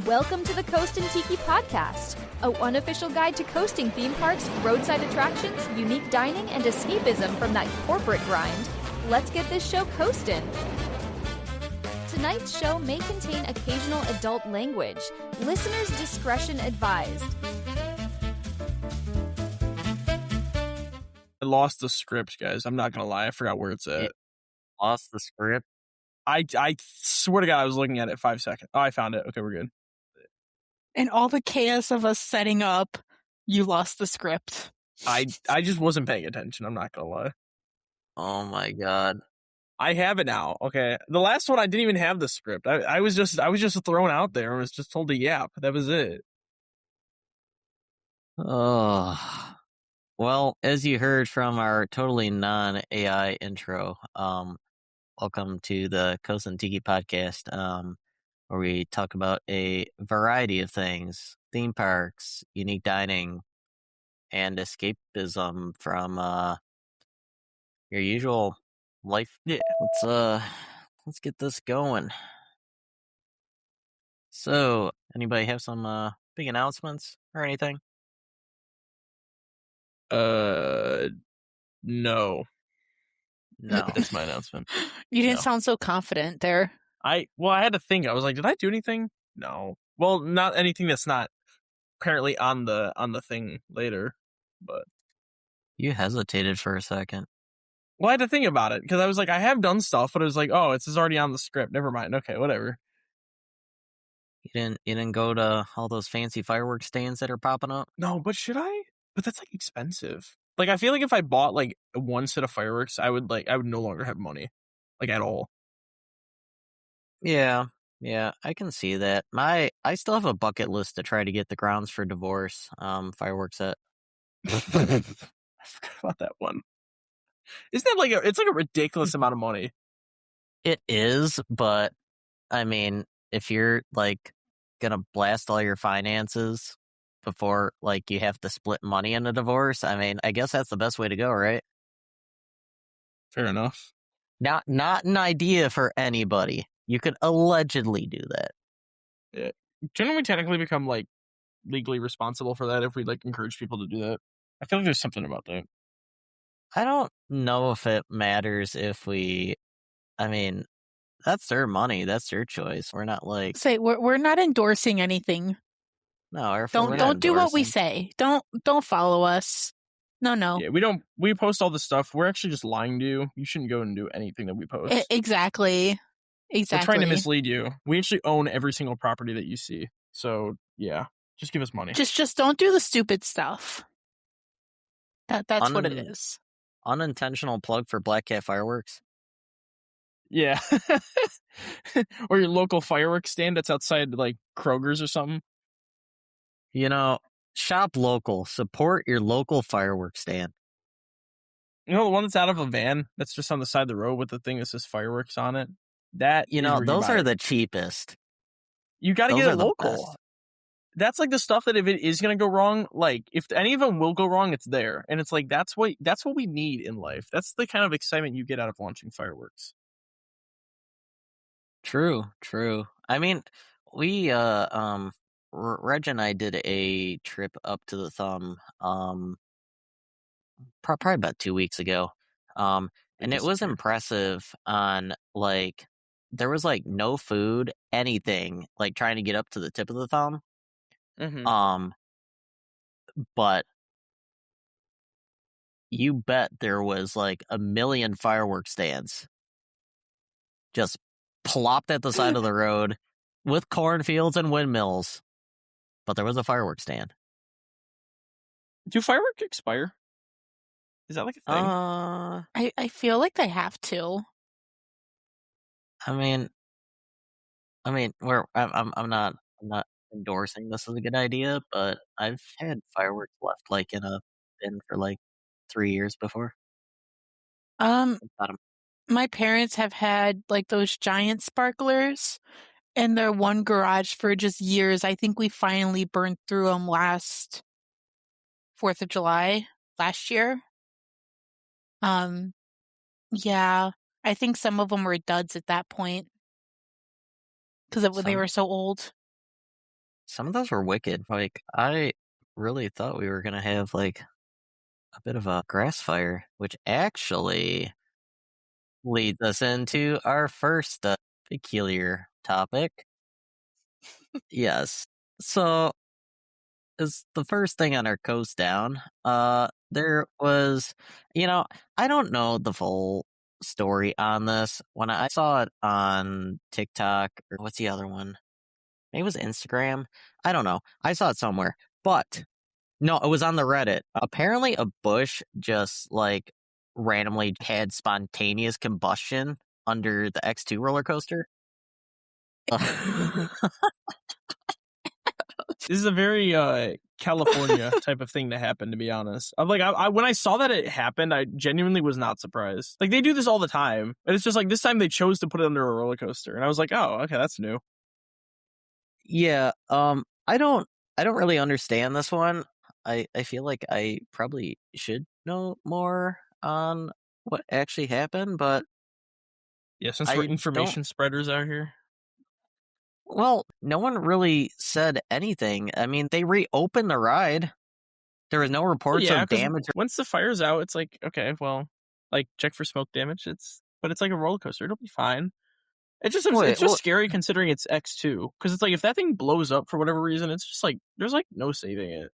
Welcome to the Coast N Tiki podcast, a unofficial guide to coasting theme parks, roadside attractions, unique dining, and escapism from that corporate grind. Let's get this show coastin'. Tonight's show may contain occasional adult language. Listeners' discretion advised. I lost the script, guys. I'm not gonna lie. I forgot where it's at. Lost the script? I swear to God, I was looking at it 5 seconds. Oh, I found it. Okay, we're good. And all the chaos of us setting up, you lost the script. I just wasn't paying attention. I'm not gonna lie. Oh my god. I have it now. Okay. The last one I didn't even have the script. I was just thrown out there and was just told to yap. That was it. Oh. Well, as you heard from our totally non-AI intro, welcome to the Coast N Tiki podcast, where we talk about a variety of things: theme parks, unique dining, and escapism from your usual life. Yeah. Let's get this going. So, anybody have some big announcements or anything? No. No. That's my announcement. You didn't No. sound so confident there. I had to think. I was like, did I do anything? No. Well, not anything that's not apparently on the thing later. But You hesitated for a second. well, I had to think about it because I was like, I have done stuff, but it was like, oh, it's already on the script. Never mind. Okay, whatever. You didn't go to all those fancy fireworks stands that are popping up? No, but should I? But that's like expensive. Like I feel like if I bought like one set of fireworks, I would no longer have money, like at all. Yeah, I can see that. I still have a bucket list to try to get the Grounds for Divorce fireworks set. I forgot about that one. Isn't that it's like a ridiculous amount of money? It is, but I mean, if you're like gonna blast all your finances before like you have to split money in a divorce, I mean, I guess that's the best way to go, right? Fair enough. Not an idea for anybody. You could allegedly do that. Yeah. Shouldn't we technically become like legally responsible for that if we like encourage people to do that? I feel like there's something about that. I don't know if it matters if we. I mean, that's their money. That's their choice. We're not like Say we're not endorsing anything. no. We're Don't not do what we endorsing. say. Don't follow us. No. Yeah, we post all this stuff. We're actually just lying to you. You shouldn't go and do anything that we post. Exactly. We're trying to mislead you. We actually own every single property that you see. So yeah, just give us money. Just don't do the stupid stuff. That's what it is. Unintentional plug for Black Cat Fireworks. Yeah. Or your local fireworks stand that's outside like Kroger's or something. You know, shop local. Support your local fireworks stand. You know the one that's out of a van that's just on the side of the road with the thing that says fireworks on it? That You is know, where those buy are it. the cheapest. You got to Those get are it the local. best. That's like the stuff that if it is going to go wrong, like if any of them will go wrong, it's there. And it's like that's what we need in life. That's the kind of excitement you get out of launching fireworks. True. I mean, we Reg and I did a trip up to the Thumb probably about 2 weeks ago. And it was Disappear. impressive on like there was like no food, anything, like trying to get up to the tip of the Thumb. Mm-hmm. But you bet there was like a million fireworks stands just plopped at the side of the road with cornfields and windmills. But there was a fireworks stand. Do fireworks expire? Is that like a thing? I feel like they have to. I mean, I'm not endorsing this as a good idea, but I've had fireworks left like in a bin for like 3 years before. Um, Got 'em. my parents have had like those giant sparklers in their one garage for just years. I think we finally burned through them last 4th of July last year. Yeah, I think some of them were duds at that point because they were so old. some of those were wicked. Like, I really thought we were gonna have like a bit of a grass fire, which actually leads us into our first peculiar topic. Yes. So, is the first thing on our coast down. There was, I don't know the full story on this. When I saw it on TikTok, or what's the other one? Maybe it was Instagram. I don't know. I saw it somewhere, but no, it was on the Reddit. Apparently, a bush just like randomly had spontaneous combustion under the X2 roller coaster. This is a very California type of thing to happen, to be honest. I'm like, I when I saw that it happened, I genuinely was not surprised. Like, they do this all the time, and it's just like this time they chose to put it under a roller coaster, and I was like, oh, okay, that's new. Yeah, I don't really understand this one. I feel like I probably should know more on what actually happened, but Yeah, since we're I information don't. spreaders out here. Well, no one really said anything. I mean, they reopened the ride. There was no Well, reports yeah, of because damage. once the fire's out, it's like, okay, well, like check for smoke damage. But it's like a roller coaster; it'll be fine. Wait, It's just scary considering it's X2, because it's like if that thing blows up for whatever reason, it's just like there's like no saving it.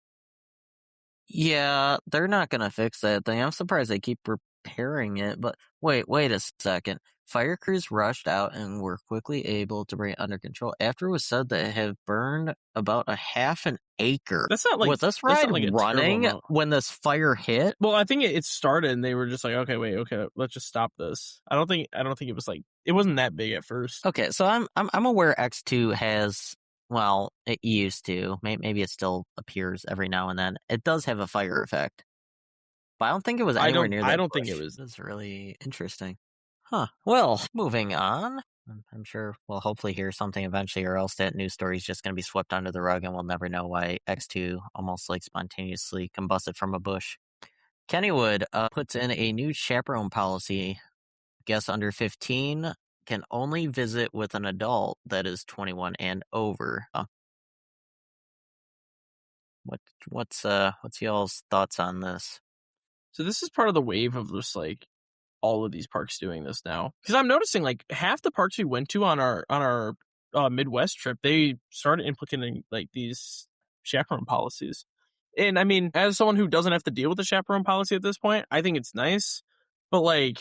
yeah, they're not gonna fix that thing. I'm surprised they keep repairing it. But wait a second. Fire crews rushed out and were quickly able to bring it under control. After it was said that it had burned about a half an acre. That's not Was this that's ride not like a terrible running amount. when this fire hit? Well, I think it started, and they were just like, okay, let's just stop this. I don't think it was like it wasn't that big at first. Okay, so I'm aware X2 has, well, it used to. Maybe it still appears every now and then. It does have a fire effect. But I don't think it was anywhere near that. I don't think bush. it was. That's really interesting. Huh. Well, moving on. I'm sure we'll hopefully hear something eventually, or else that news story is just going to be swept under the rug and we'll never know why X2 almost like spontaneously combusted from a bush. Kennywood puts in a new chaperone policy. Guests under 15 can only visit with an adult that is 21 and over. What's y'all's thoughts on this? So this is part of the wave of just like all of these parks doing this now, because I'm noticing like half the parks we went to on our Midwest trip, they started implementing like these chaperone policies. And I mean, as someone who doesn't have to deal with the chaperone policy at this point, I think it's nice. But like,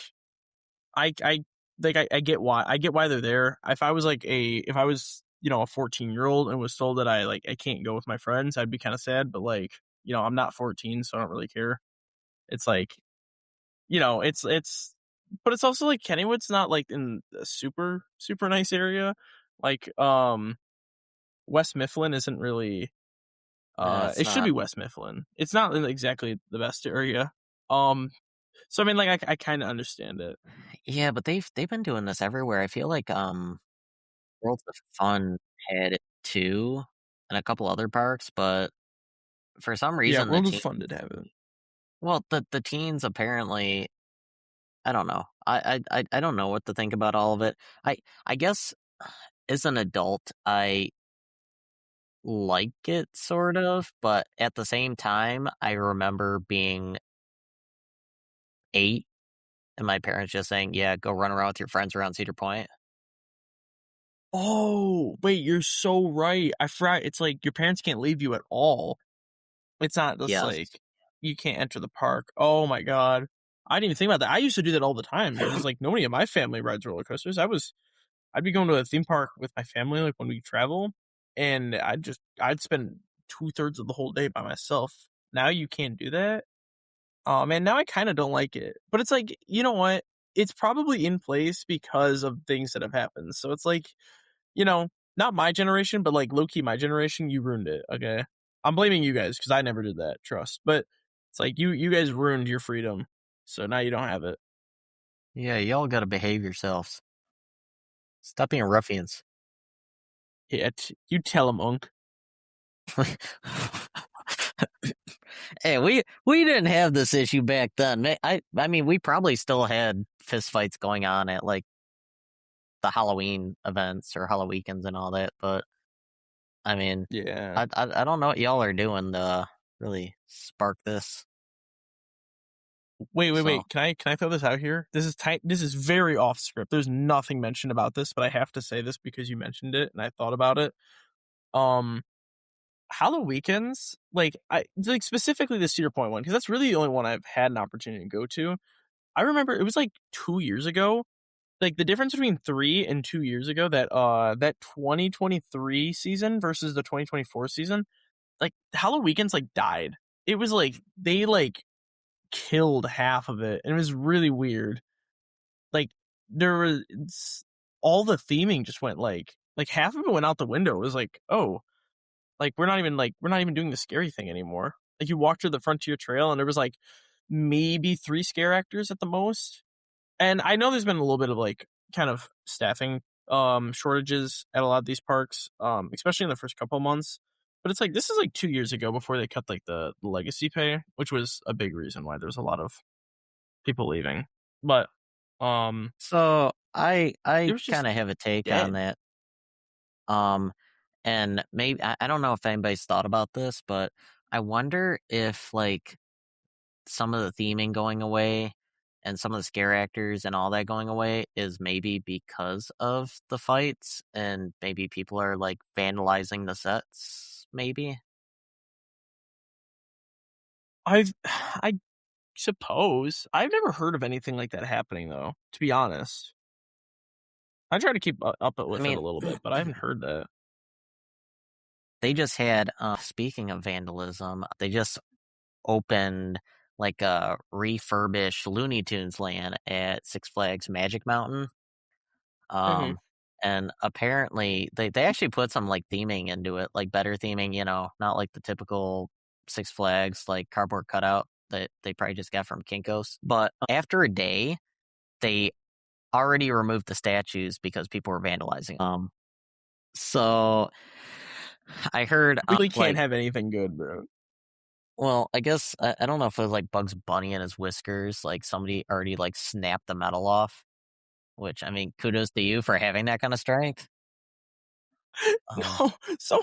I get why they're there. If I was a 14-year-old and was told that I can't go with my friends, I'd be kind of sad. But like, I'm not 14, so I don't really care. It's like, but it's also like Kennywood's not like in a super super nice area. Like West Mifflin isn't really. It should be West Mifflin. It's not in exactly the best area. So I mean, like I kind of understand it. Yeah, but they've been doing this everywhere. I feel like Worlds of Fun had it too, and a couple other parks, but for some Yeah, reason World of Fun did have it. well, the teens apparently, I don't know. I don't know what to think about all of it. I guess as an adult, I like it sort of, but at the same time, I remember being 8 and my parents just saying, "Yeah, go run around with your friends around Cedar Point." Oh, wait, you're so right. I forgot. It's like your parents can't leave you at all. It's not just Yes. like you can't enter the park. Oh my god. I didn't even think about that. I used to do that all the time because like nobody in my family rides roller coasters. I'd be going to a theme park with my family like when we travel, and I'd spend 2/3 of the whole day by myself. Now you can't do that. Oh man, now I kind of don't like it. But it's like, you know what? It's probably in place because of things that have happened. So it's like, not my generation, but like low key my generation, you ruined it. Okay. I'm blaming you guys because I never did that, trust. But it's like you guys ruined your freedom. So now you don't have it. Yeah, y'all gotta behave yourselves. Stop being ruffians. Yeah, you tell them, Unk. Hey, we didn't have this issue back then. I mean, we probably still had fistfights going on at like the Halloween events or Halloween weekends and all that, but I mean, Yeah. I don't know what y'all are doing to really spark this. Wait. So, Can I throw this out here? This is This is very off script. There's nothing mentioned about this, but I have to say this because you mentioned it and I thought about it. Um, Halloween weekends, like specifically the Cedar Point one, because that's really the only one I've had an opportunity to go to. I remember it was like 2 years ago. Like the difference between 3 and 2 years ago, that 2023 season versus the 2024 season, like Halloween weekends like died. It was like they like killed half of it, and it was really weird. Like there was all the theming just went like half of it went out the window. It was like, oh, like we're not even doing the scary thing anymore. Like you walked through the Frontier Trail and there was like maybe 3 scare actors at the most. And I know there's been a little bit of like kind of staffing shortages at a lot of these parks, especially in the first couple of months. But it's like this is like 2 years ago before they cut like the legacy pay, which was a big reason why there's a lot of people leaving. But so it I was just kind of have a take on dead. that. And maybe I don't know if anybody's thought about this, but I wonder if like some of the theming going away and some of the scare actors and all that going away is maybe because of the fights, and maybe people are like vandalizing the sets, maybe. I suppose I've never heard of anything like that happening though. To be honest, I try to keep up I with it mean, a little bit, but I haven't heard that. they just had speaking of vandalism, they just opened like a refurbished Looney Tunes land at Six Flags Magic Mountain. Hmm. Um, and apparently they actually put some like theming into it, like better theming, not like the typical Six Flags like cardboard cutout that they probably just got from Kinko's. But after a day, they already removed the statues because people were vandalizing. So I heard We really can't like, have anything good, bro. well, I guess I don't know if it was like Bugs Bunny and his whiskers, like somebody already like snapped the metal off. Which, I mean, kudos to you for having that kind of strength. Um, No, so,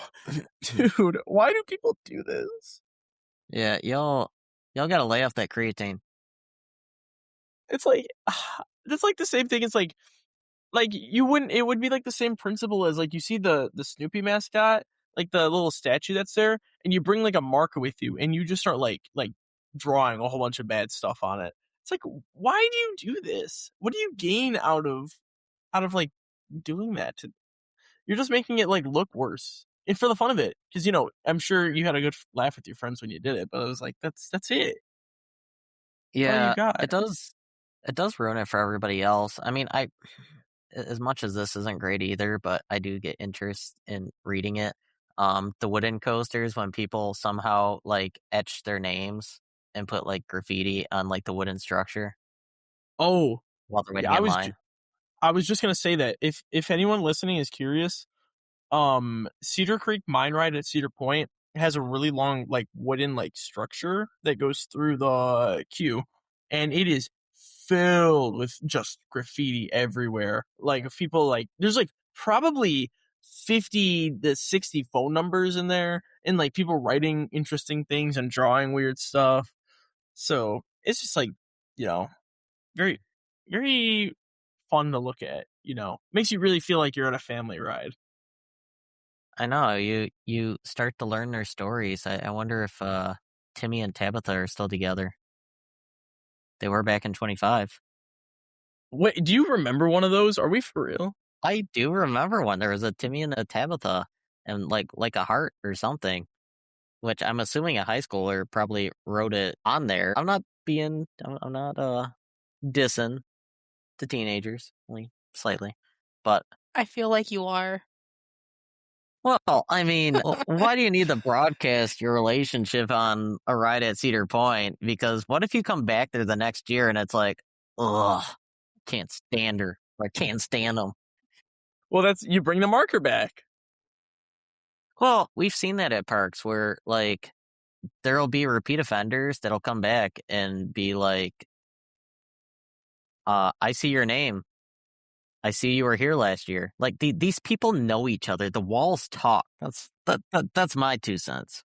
dude, why do people do this? yeah, y'all gotta lay off that creatine. It's like it's like the same thing. It's like you wouldn't. It would be like the same principle as like you see the Snoopy mascot, like the little statue that's there, and you bring like a marker with you, and you just start like drawing a whole bunch of bad stuff on it. It's like, why do you do this? What do you gain out of like doing that? You're just making it like look worse, and for the fun of it, because I'm sure you had a good laugh with your friends when you did it. But it was like that's it. That's all you Yeah, got. it does ruin it for everybody else. I mean, as much as this isn't great either, but I do get interest in reading it. The wooden coasters, when people somehow like etch their names and put like graffiti on like the wooden structure Oh, while they're yeah, waiting in line. I was just gonna say that if anyone listening is curious, Cedar Creek Mine Ride at Cedar Point has a really long like wooden like structure that goes through the queue, and it is filled with just graffiti everywhere. Like if people like there's like probably 50 to 60 phone numbers in there, and like people writing interesting things and drawing weird stuff. So it's just like, you know, very very fun to look at. Makes you really feel like you're at a family ride. I know you start to learn their stories. I wonder if Timmy and Tabitha are still together. They were back in 25. Wait, do you remember one of those? Are we for real? I do remember when there was a Timmy and a Tabitha and like a heart or something, which I'm assuming a high schooler probably wrote it on there. I'm not dissing the teenagers, only slightly. But I feel like you are. well, I mean, why do you need to broadcast your relationship on a ride at Cedar Point? Because what if you come back there the next year and it's like, ugh, can't stand her. Or I can't stand them. Well, that's you bring the marker back. Well, we've seen that at parks where, like, there'll be repeat offenders that'll come back and be like, I see your name. I see you were here last year. Like, these people know each other. The walls talk. That's That's my 2 cents.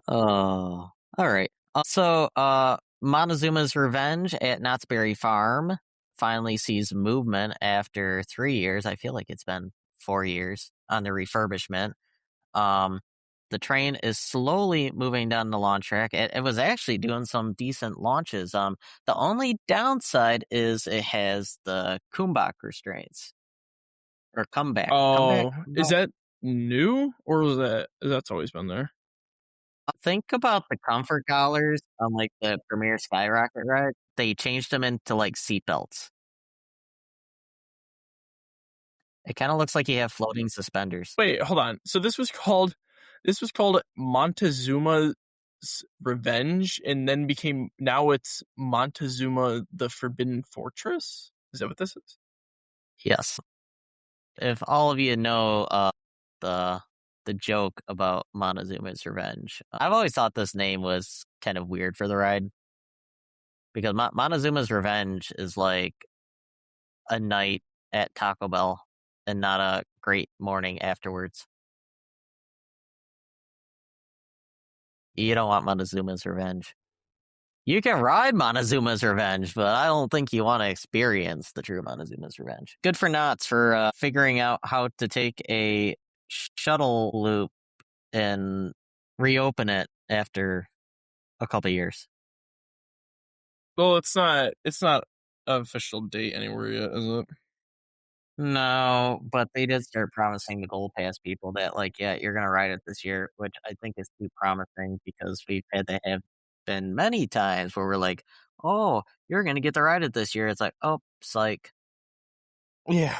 Oh, all right. Montezuma's Revenge at Knott's Berry Farm finally sees movement after 3 years. I feel like it's been 4 years on the refurbishment. The train is slowly moving down the launch track. It was actually doing some decent launches. The only downside is it has the Kumbak restraints or comeback. Oh, is Comeback? that new or is that's always been there? Think about the comfort collars on like the Premier Skyrocket ride. They changed them into like seatbelts. It kind of looks like you have floating suspenders. Wait, hold on. So this was called Montezuma's Revenge, and then now it's Montezuma the Forbidden Fortress. Is that what this is? Yes. If all of you know the joke about Montezuma's Revenge, I've always thought this name was kind of weird for the ride because Montezuma's Revenge is like a night at Taco Bell and not a great morning afterwards. You don't want Montezuma's Revenge. You can ride Montezuma's Revenge, but I don't think you want to experience the true Montezuma's Revenge. Good for Knott's for figuring out how to take a shuttle loop and reopen it after a couple years. Well, it's not an official date anywhere yet, is it? No, but they did start promising the Gold Pass people that, like, yeah, you're going to ride it this year, which I think is too promising because we've had to have been many times where we're like, oh, you're going to get to ride it this year. It's like, oh, psych. Yeah.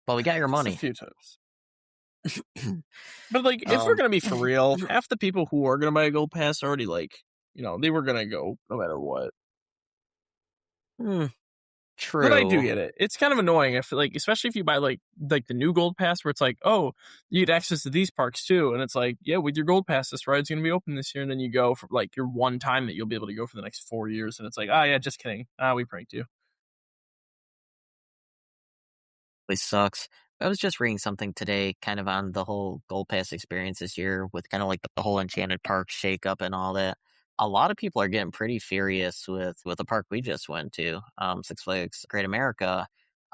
But we got your money. A few times. But, like, if we're going to be for real, half the people who are going to buy a Gold Pass already, like, they were going to go no matter what. True. But I do get it. It's kind of annoying. I feel like, especially if you buy like the new Gold Pass, where it's like, oh, you get access to these parks too, and it's like, yeah, with your Gold Pass, this ride's gonna be open this year, and then you go for like your one time that you'll be able to go for the next 4 years, and it's like, oh yeah, just kidding. We pranked you. It sucks. I was just reading something today, kind of on the whole Gold Pass experience this year, with kind of like the whole Enchanted Park shakeup and all that. A lot of people are getting pretty furious with the park we just went to, Six Flags Great America,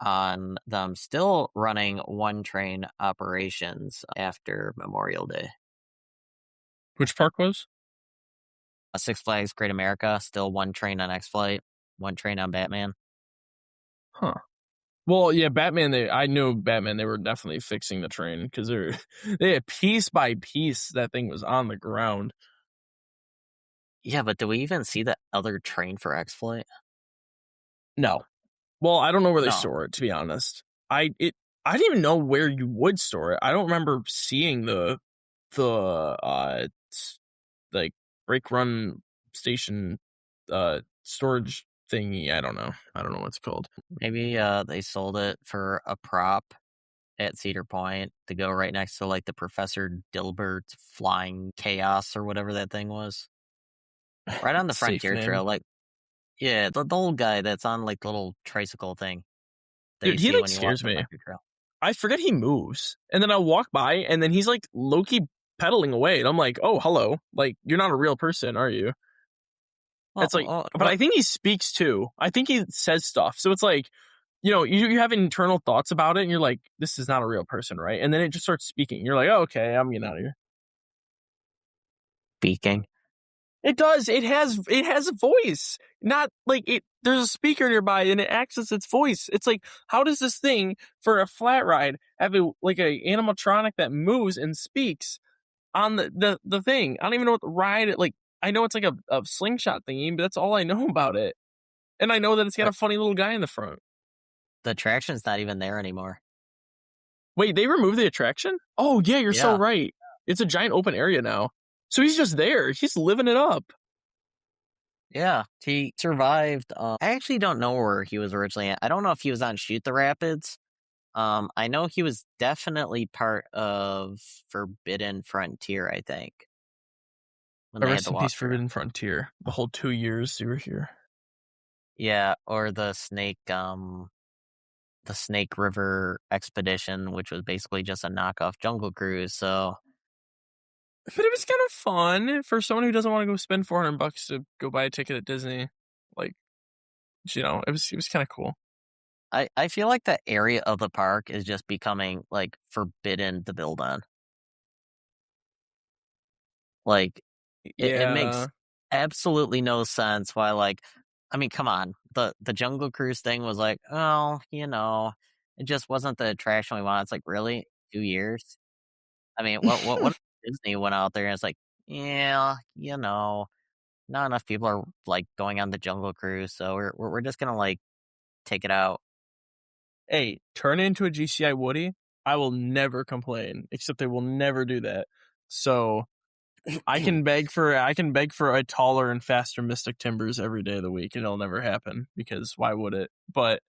on them still running one train operations after Memorial Day. Which park was? Six Flags Great America, still one train on X-Flight, one train on Batman. Huh. Well, yeah, Batman. I knew Batman. They were definitely fixing the train because they had piece by piece that thing was on the ground. Yeah, but do we even see the other train for X-Flight? No. Well, I don't know where they No. store it, to be honest. I didn't even know where you would store it. I don't remember seeing the like brake run station storage thingy. I don't know what it's called. Maybe they sold it for a prop at Cedar Point to go right next to like the Professor Dilbert's Flying Chaos or whatever that thing was. Right on the Frontier Trail, like, yeah, the old guy that's on like the little tricycle thing. Dude, he like scares me. I forget he moves, and then I'll walk by, and then he's like low-key pedaling away, and I'm like, oh, hello, like you're not a real person, are you? It's like, but I think he speaks too. I think he says stuff, so it's like, you have internal thoughts about it, and you're like, this is not a real person, right? And then it just starts speaking. You're like, oh, okay, I'm getting out of here. Speaking. It does. It has a voice. Not like it. There's a speaker nearby, and it acts as its voice. It's like, how does this thing for a flat ride have a animatronic that moves and speaks on the thing? I don't even know what the ride. Like, I know it's like a slingshot thingy, but that's all I know about it. And I know that it's got a funny little guy in the front. The attraction's not even there anymore. Wait, they removed the attraction? Oh yeah, you're so right. It's a giant open area now. So he's just there. He's living it up. Yeah, he survived. I actually don't know where he was originally at. I don't know if he was on Shoot the Rapids. I know he was definitely part of Forbidden Frontier, I think. Rest in peace, Forbidden Frontier. The whole 2 years you were here. Yeah, or the snake, the Snake River Expedition, which was basically just a knockoff Jungle Cruise. So, But it was kind of fun for someone who doesn't want to go spend $400 to go buy a ticket at Disney. Like, it was kind of cool. I feel like that area of the park is just becoming like forbidden to build on. Like, it makes absolutely no sense why, like, I mean, come on. The Jungle Cruise thing was like, oh, it just wasn't the attraction we wanted. It's like, really? 2 years? I mean, what if Disney went out there and it's like, yeah, not enough people are like going on the Jungle Cruise, so we're just gonna like take it out. Hey, turn it into a GCI Woody. I will never complain, except they will never do that. So I can beg for a taller and faster Mystic Timbers every day of the week, and it'll never happen because why would it? But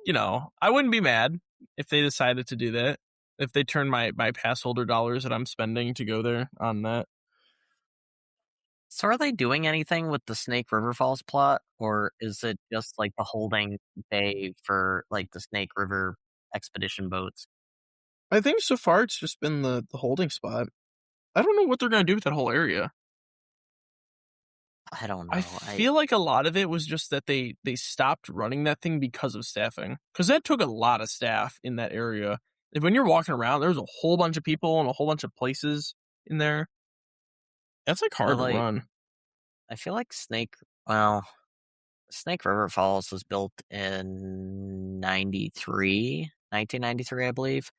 I wouldn't be mad if they decided to do that. If they turn my pass holder dollars that I'm spending to go there on that. So are they doing anything with the Snake River Falls plot, or is it just like the holding bay for like the Snake River expedition boats? I think so far it's just been the holding spot. I don't know what they're going to do with that whole area. I don't know. I feel like a lot of it was just that they stopped running that thing because of staffing. Because that took a lot of staff in that area. If when you're walking around, there's a whole bunch of people and a whole bunch of places in there. That's like hard to run. I feel like Snake River Falls was built in 1993, I believe.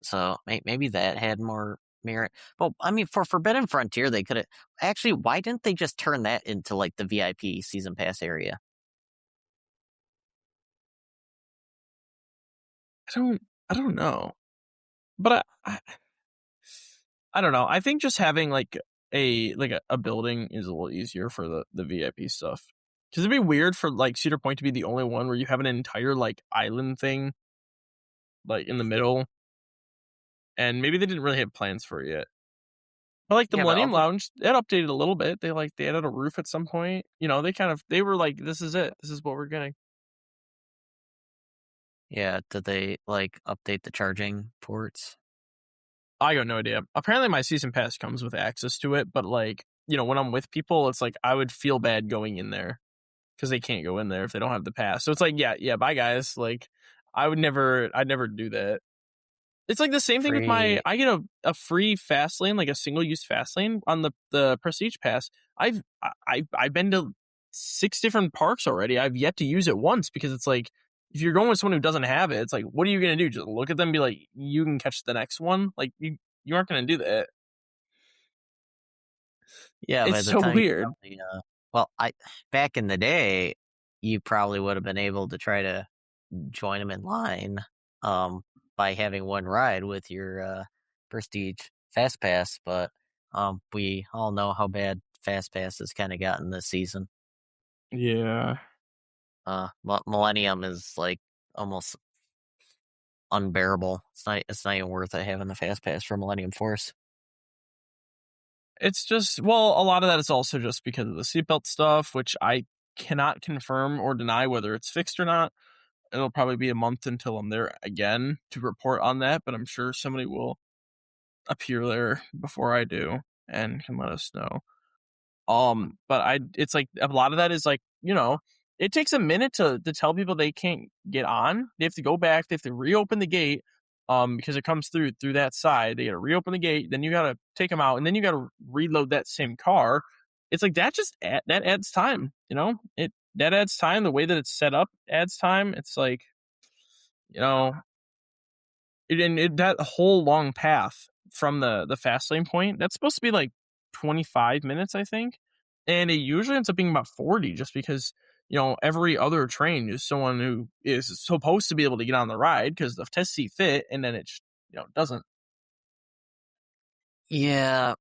So maybe that had more merit. But I mean, for Forbidden Frontier, they could have actually. Why didn't they just turn that into like the VIP season pass area? I don't know, but I don't know. I think just having like a building is a little easier for the VIP stuff. Because it'd be weird for like Cedar Point to be the only one where you have an entire like island thing, like in the middle, and maybe they didn't really have plans for it yet. But like the Millennium Lounge, it updated a little bit. They added a roof at some point. They were like, this is it. This is what we're getting. Yeah, did they like update the charging ports? I got no idea. Apparently my season pass comes with access to it, but like, when I'm with people, it's like I would feel bad going in there because they can't go in there if they don't have the pass. So it's like, yeah, bye guys. Like I'd never do that. It's like the same thing with I get a free fast lane, like a single use fast lane on the Prestige Pass. I've been to 6 different parks already. I've yet to use it once because it's like, if you're going with someone who doesn't have it, it's like, what are you going to do? Just look at them and be like, you can catch the next one? Like, you aren't going to do that. Yeah, it's so weird. Back in the day, you probably would have been able to try to join them in line by having one ride with your Prestige Fast Pass, but we all know how bad Fast Pass has kind of gotten this season. Yeah. Millennium is like almost unbearable. It's not even worth it having the Fast Pass for Millennium Force. It's just, a lot of that is also just because of the seatbelt stuff, which I cannot confirm or deny whether it's fixed or not. It'll probably be a month until I'm there again to report on that, but I'm sure somebody will appear there before I do and can let us know. But it's like a lot of that is like, it takes a minute to tell people they can't get on. They have to go back. They have to reopen the gate, because it comes through that side. They got to reopen the gate. Then you got to take them out, and then you got to reload that same car. It's like that that adds time. That adds time. The way that it's set up adds time. It's like, that whole long path from the fast lane point, that's supposed to be like 25 minutes, I think. And it usually ends up being about 40 just because, every other train is someone who is supposed to be able to get on the ride because the test see fit, and then it doesn't. Yeah.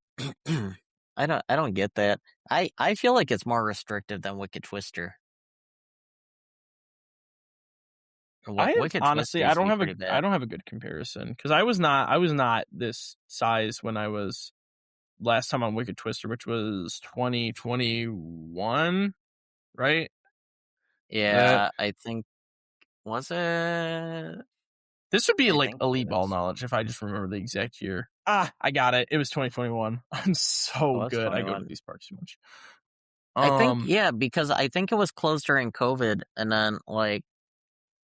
I don't get that. I feel like it's more restrictive than Wicked Twister. Honestly, I don't have a good comparison because I was not this size when I was last time on Wicked Twister, which was 2021, right? Yeah, I think Was it? This would be I like think elite it ball is. knowledge if I just remember the exact year. I got it. It was 2021. I'm so was good. I go to 21. these parks too much. I think, yeah, because I think it was closed during COVID, and then like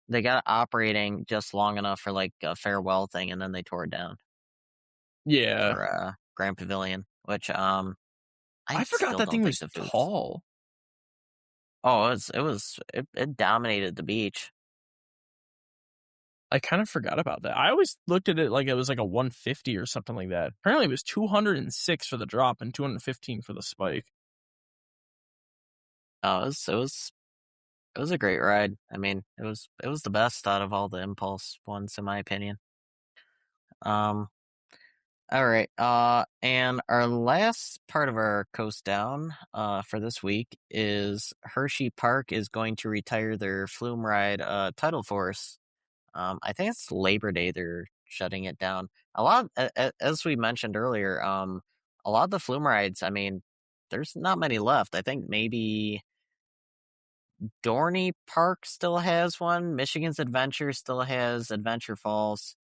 they got it operating just long enough for like a farewell thing, and then they tore it down Yeah. for Grand Pavilion, which I forgot still that don't thing think was the food's. tall. Oh, it dominated the beach. I kind of forgot about that. I always looked at it like it was like a 150 or something like that. Apparently it was 206 for the drop and 215 for the spike. Oh, it was a great ride. I mean, it was the best out of all the impulse ones, in my opinion. All right. And our last part of our coast down for this week is Hershey Park is going to retire their flume ride Tidal Force. I think it's Labor Day they're shutting it down. A lot, as we mentioned earlier, a lot of the flume rides, I mean, there's not many left. I think maybe Dorney Park still has one. Michigan's Adventure still has Adventure Falls.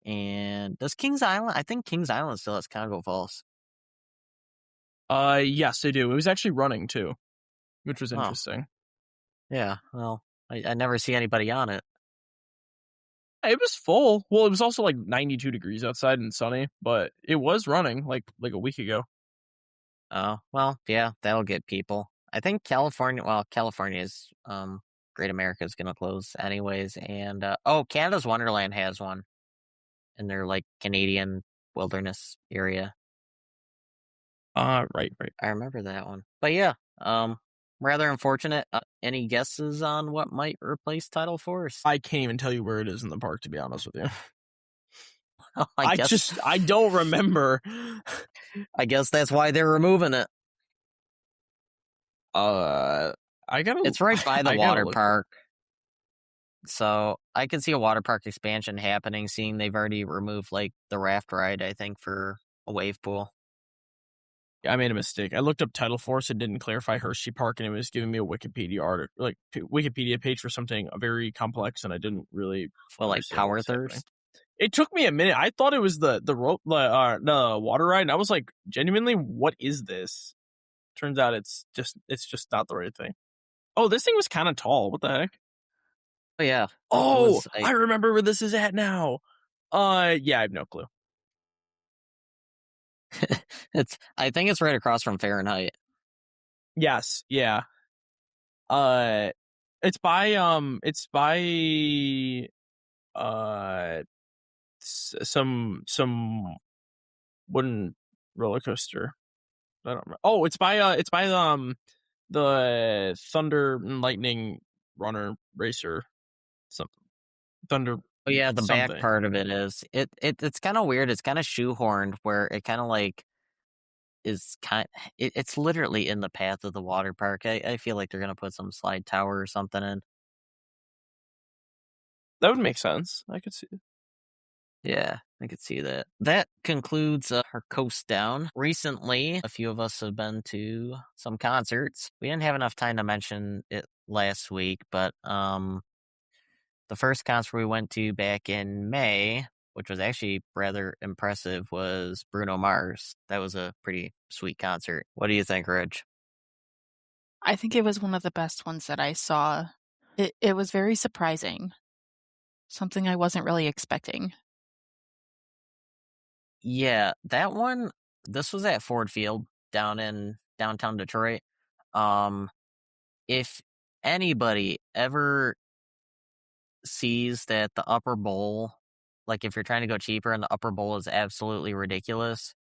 And does Kings Island? I think Kings Island still has Congo Falls. Yes, they do. It was actually running too, which was Oh, interesting. yeah. Well, I never see anybody on it. It was full. Well, it was also like 92 degrees outside and sunny, but it was running like a week ago. Oh, well, yeah, that'll get people. I think California's Great America is going to close anyways. And Canada's Wonderland has one in their like Canadian wilderness area. Right. I remember that one. But yeah, rather unfortunate. Any guesses on what might replace Tidal Force? I can't even tell you where it is in the park, to be honest with you. guess I don't remember. I guess that's why they're removing it. It's right by the water park. So I can see a water park expansion happening, seeing they've already removed like the raft ride, I think, for a wave pool. I made a mistake. I looked up Tidal Force. It didn't clarify Hershey Park, and it was giving me a Wikipedia page for something very complex, and I didn't really. Well, like Power Thirst. It took me a minute. I thought it was the water ride, and I was like, genuinely, what is this? Turns out it's just not the right thing. Oh, this thing was kind of tall. What the heck? Oh yeah. Oh, I remember where this is at now. Yeah, I have no clue. I think it's right across from Fahrenheit. Yes, yeah. It's by some wooden roller coaster. I don't remember. Oh, it's by the Thunder and Lightning Runner Racer something. Thunder. Oh yeah, the something. back part of it is it's kind of weird. It's kind of shoehorned where it kind of like is it's literally in the path of the water park. I feel like they're gonna put some slide tower or something in. That would make sense. I could see it. Yeah, I could see that. That concludes our coast down. Recently, a few of us have been to some concerts. We didn't have enough time to mention it last week, but the first concert we went to back in May, which was actually rather impressive, was Bruno Mars. That was a pretty sweet concert. What do you think, Reg? I think it was one of the best ones that I saw. It was very surprising. Something I wasn't really expecting. Yeah, that one, this was at Ford Field down in downtown Detroit. If anybody ever sees that the upper bowl, like if you're trying to go cheaper and the upper bowl is absolutely ridiculous,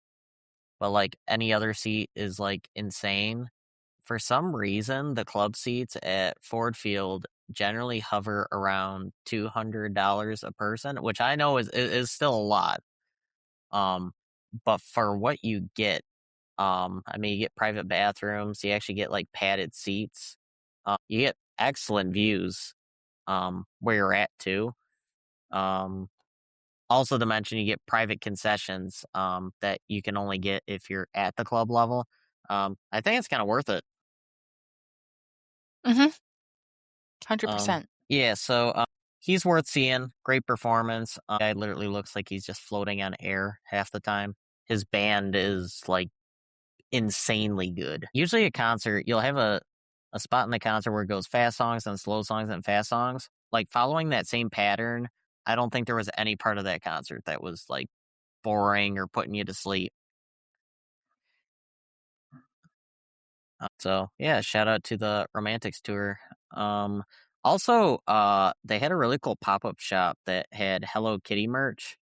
but like any other seat is like insane, for some reason the club seats at Ford Field generally hover around $200 a person, which I know is still a lot. But for what you get, I mean, you get private bathrooms, you actually get like padded seats, you get excellent views, where you're at too. Also to mention, you get private concessions, that you can only get if you're at the club level. I think it's kind of worth it. 100%. Yeah, so he's worth seeing. Great performance. Guy literally looks like he's just floating on air half the time. His band is like insanely good. Usually a concert, you'll have a spot in the concert where it goes fast songs and slow songs and fast songs. Like following that same pattern, I don't think there was any part of that concert that was like boring or putting you to sleep. So yeah, shout out to the Romantics tour. Also, they had a really cool pop-up shop that had Hello Kitty merch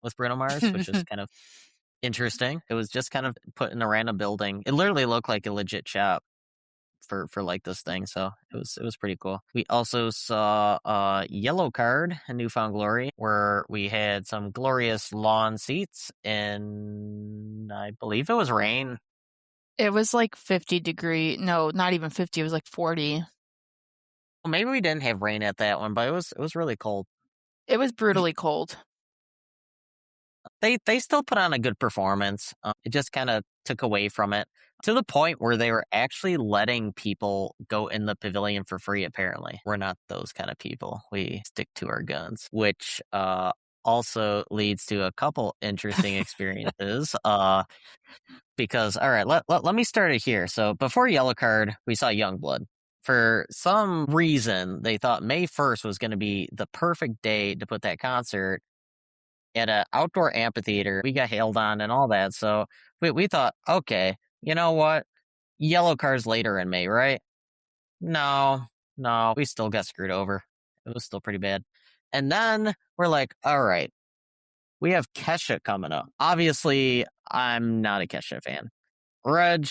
with Bruno Mars, which was kind of interesting. It was just kind of put in a random building. It literally looked like a legit shop for like this thing, so it was pretty cool. We also saw Yellow Card in Newfound Glory, where we had some glorious lawn seats, and I believe it was rain. It was like 50 degree. No, not even 50. It was like 40. Well, maybe we didn't have rain at that one, but it was really cold. It was brutally cold. They still put on a good performance. It just kind of took away from it to the point where they were actually letting people go in the pavilion for free. Apparently, we're not those kind of people. We stick to our guns, which also leads to a couple interesting experiences. Because all right, let me start it here. So before Yellow Card, we saw Youngblood. For some reason, they thought May 1st was going to be the perfect day to put that concert at an outdoor amphitheater. We got hailed on and all that. So we thought, okay, you know what? Yellow Card's later in May, right? No, we still got screwed over. It was still pretty bad. And then we're like, all right, we have Kesha coming up. Obviously, I'm not a Kesha fan. Reg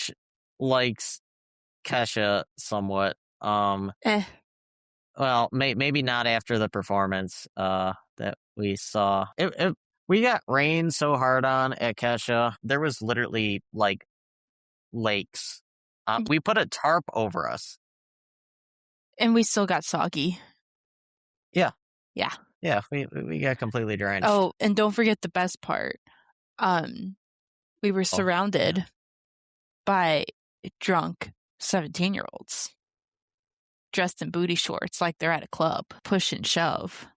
likes Kesha somewhat. Well, maybe not after the performance that we saw. We got rained so hard on at Kesha. There was literally like lakes. We put a tarp over us. And we still got soggy. Yeah. Yeah. Yeah, we got completely drenched. Oh, and don't forget the best part. We were surrounded by drunk 17-year-olds dressed in booty shorts like they're at a club, push and shove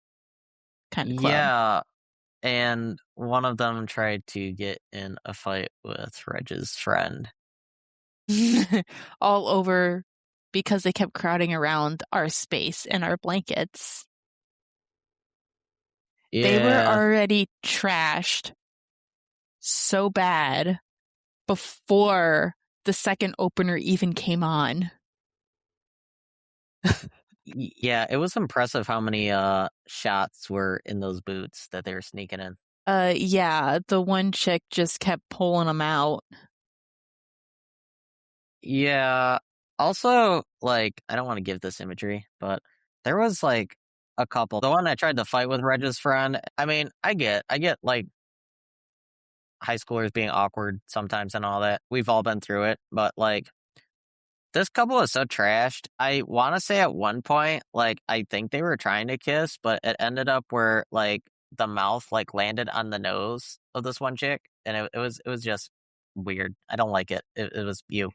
kind of club. Yeah, and one of them tried to get in a fight with Reg's friend. All over because they kept crowding around our space and our blankets. Yeah. They were already trashed so bad before the second opener even came on. Yeah, it was impressive how many shots were in those boots that they were sneaking in. Yeah, the one chick just kept pulling them out. Yeah. Also, like, I don't want to give this imagery, but there was like a couple. The one I tried to fight with Reg's friend. I mean, I get like high schoolers being awkward sometimes and all that. We've all been through it, but like this couple is so trashed. I want to say at one point, like, I think they were trying to kiss, but it ended up where like the mouth like landed on the nose of this one chick, and it was just weird. I don't like it. It was you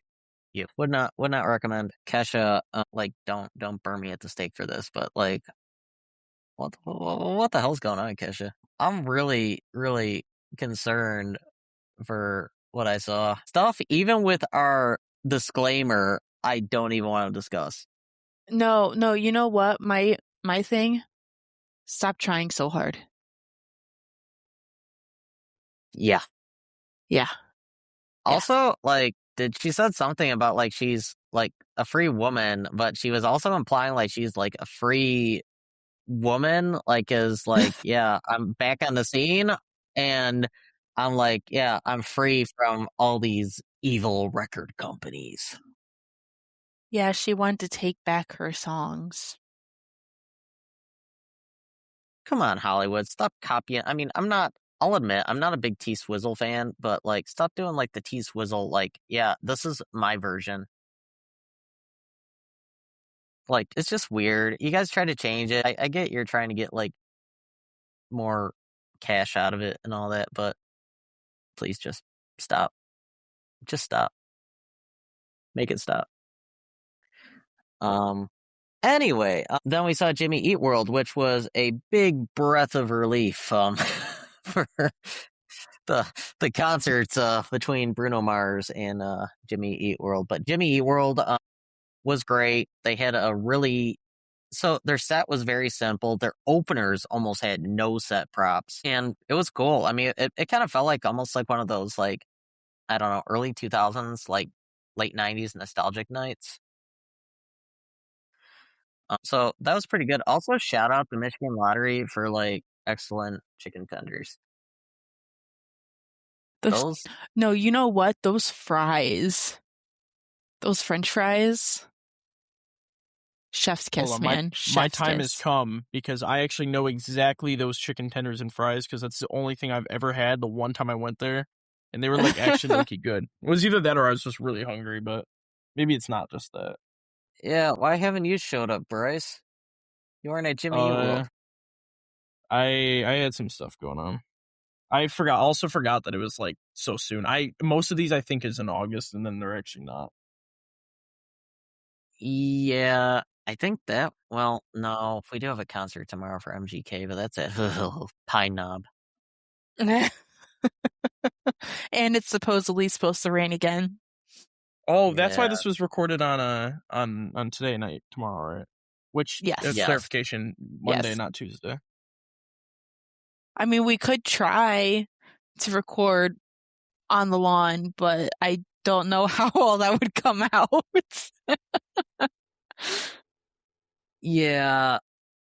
would not recommend. Kesha. Like, don't burn me at the stake for this, but like, what the hell's going on, Kesha? I'm really concerned for what I saw. Stuff even with our disclaimer, I don't even want to discuss. No, you know what? My thing? Stop trying so hard. Yeah. Yeah. Also, like, she said something about like she's like a free woman, but she was also implying like she's like a free woman, like is like, yeah, I'm back on the scene, and I'm like, yeah, I'm free from all these evil record companies. Yeah, she wanted to take back her songs. Come on, Hollywood, stop copying. I mean, I'll admit, I'm not a big T-Swizzle fan, but like, stop doing like the T-Swizzle, like, yeah, this is my version. Like, it's just weird. You guys try to change it. I get you're trying to get like more cash out of it and all that, but please just stop. Just stop. Make it stop. Anyway, then we saw Jimmy Eat World, which was a big breath of relief for the concerts between Bruno Mars and Jimmy Eat World. But Jimmy Eat World was great. They had so their set was very simple. Their openers almost had no set props, and it was cool. I mean, it kind of felt like almost like one of those, like, I don't know, early 2000s, like late 90s nostalgic nights. So that was pretty good. Also, shout out the Michigan Lottery for like excellent chicken tenders. Those No, you know what? Those fries, those French fries, chef's Hold kiss, on, man. my Chef's time has kiss. come because I actually know exactly those chicken tenders and fries because that's the only thing I've ever had the one time I went there, and they were like actually low-key good. It was either that or I was just really hungry, but maybe it's not just that. Yeah, why haven't you showed up, Bryce? You weren't at Jimmy Eat World. I had some stuff going on. I also forgot that it was like so soon. Most of these I think is in August, and then they're actually not. Yeah, I think that. Well, no, we do have a concert tomorrow for MGK, but that's it. Pine Knob. And it's supposedly supposed to rain again. Oh, that's why Yeah. this was recorded on today night, tomorrow, right? Which Yes. Yes. clarification, Monday, Yes. not Tuesday. I mean, we could try to record on the lawn, but I don't know how all that would come out. Yeah.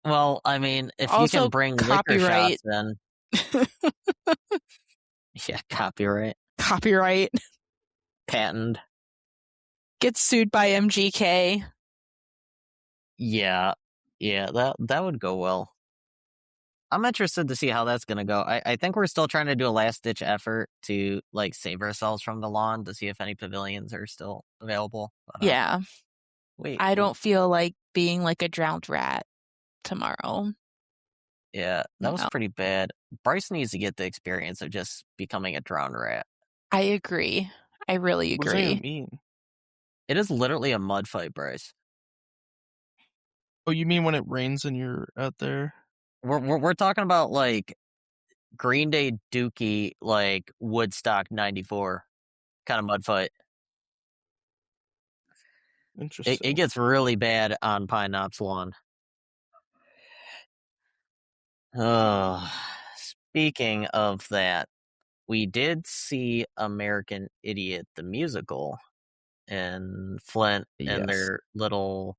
Well, I mean, if you Also, can bring liquor copyright. shots, then yeah, copyright, Copyright. patent. Gets sued by MGK. Yeah, that would go well. I'm interested to see how that's gonna go. I think we're still trying to do a last ditch effort to like save ourselves from the lawn to see if any pavilions are still available. But, Yeah. wait, I don't feel like being like a drowned rat tomorrow. yeah, that was No. pretty bad. Bryce needs to get the experience of just becoming a drowned rat. I agree. I really What does that agree. even mean? It is literally a mud fight, Bryce. Oh, you mean when it rains and you're out there? We're talking about like Green Day Dookie, like Woodstock '94 kind of mud fight. Interesting. It gets really bad on Pine Knob's lawn. Speaking of that, we did see American Idiot the musical in Flint and Yes. their little,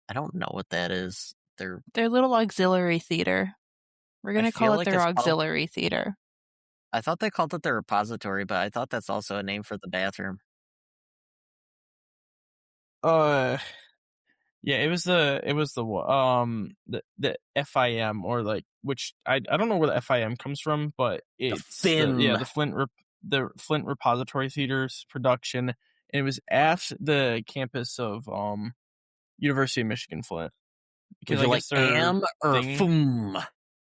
I don't know what that is. Their little auxiliary theater. We're going to feel call it like their it's called- auxiliary theater. I thought they called it the repository, but I thought that's also a name for the bathroom. Yeah, it was the FIM, or like, which I don't know where the FIM comes from, but it's the Flint Repository Theater's production, and it was at the campus of University of Michigan Flint. Because I guess am or foom?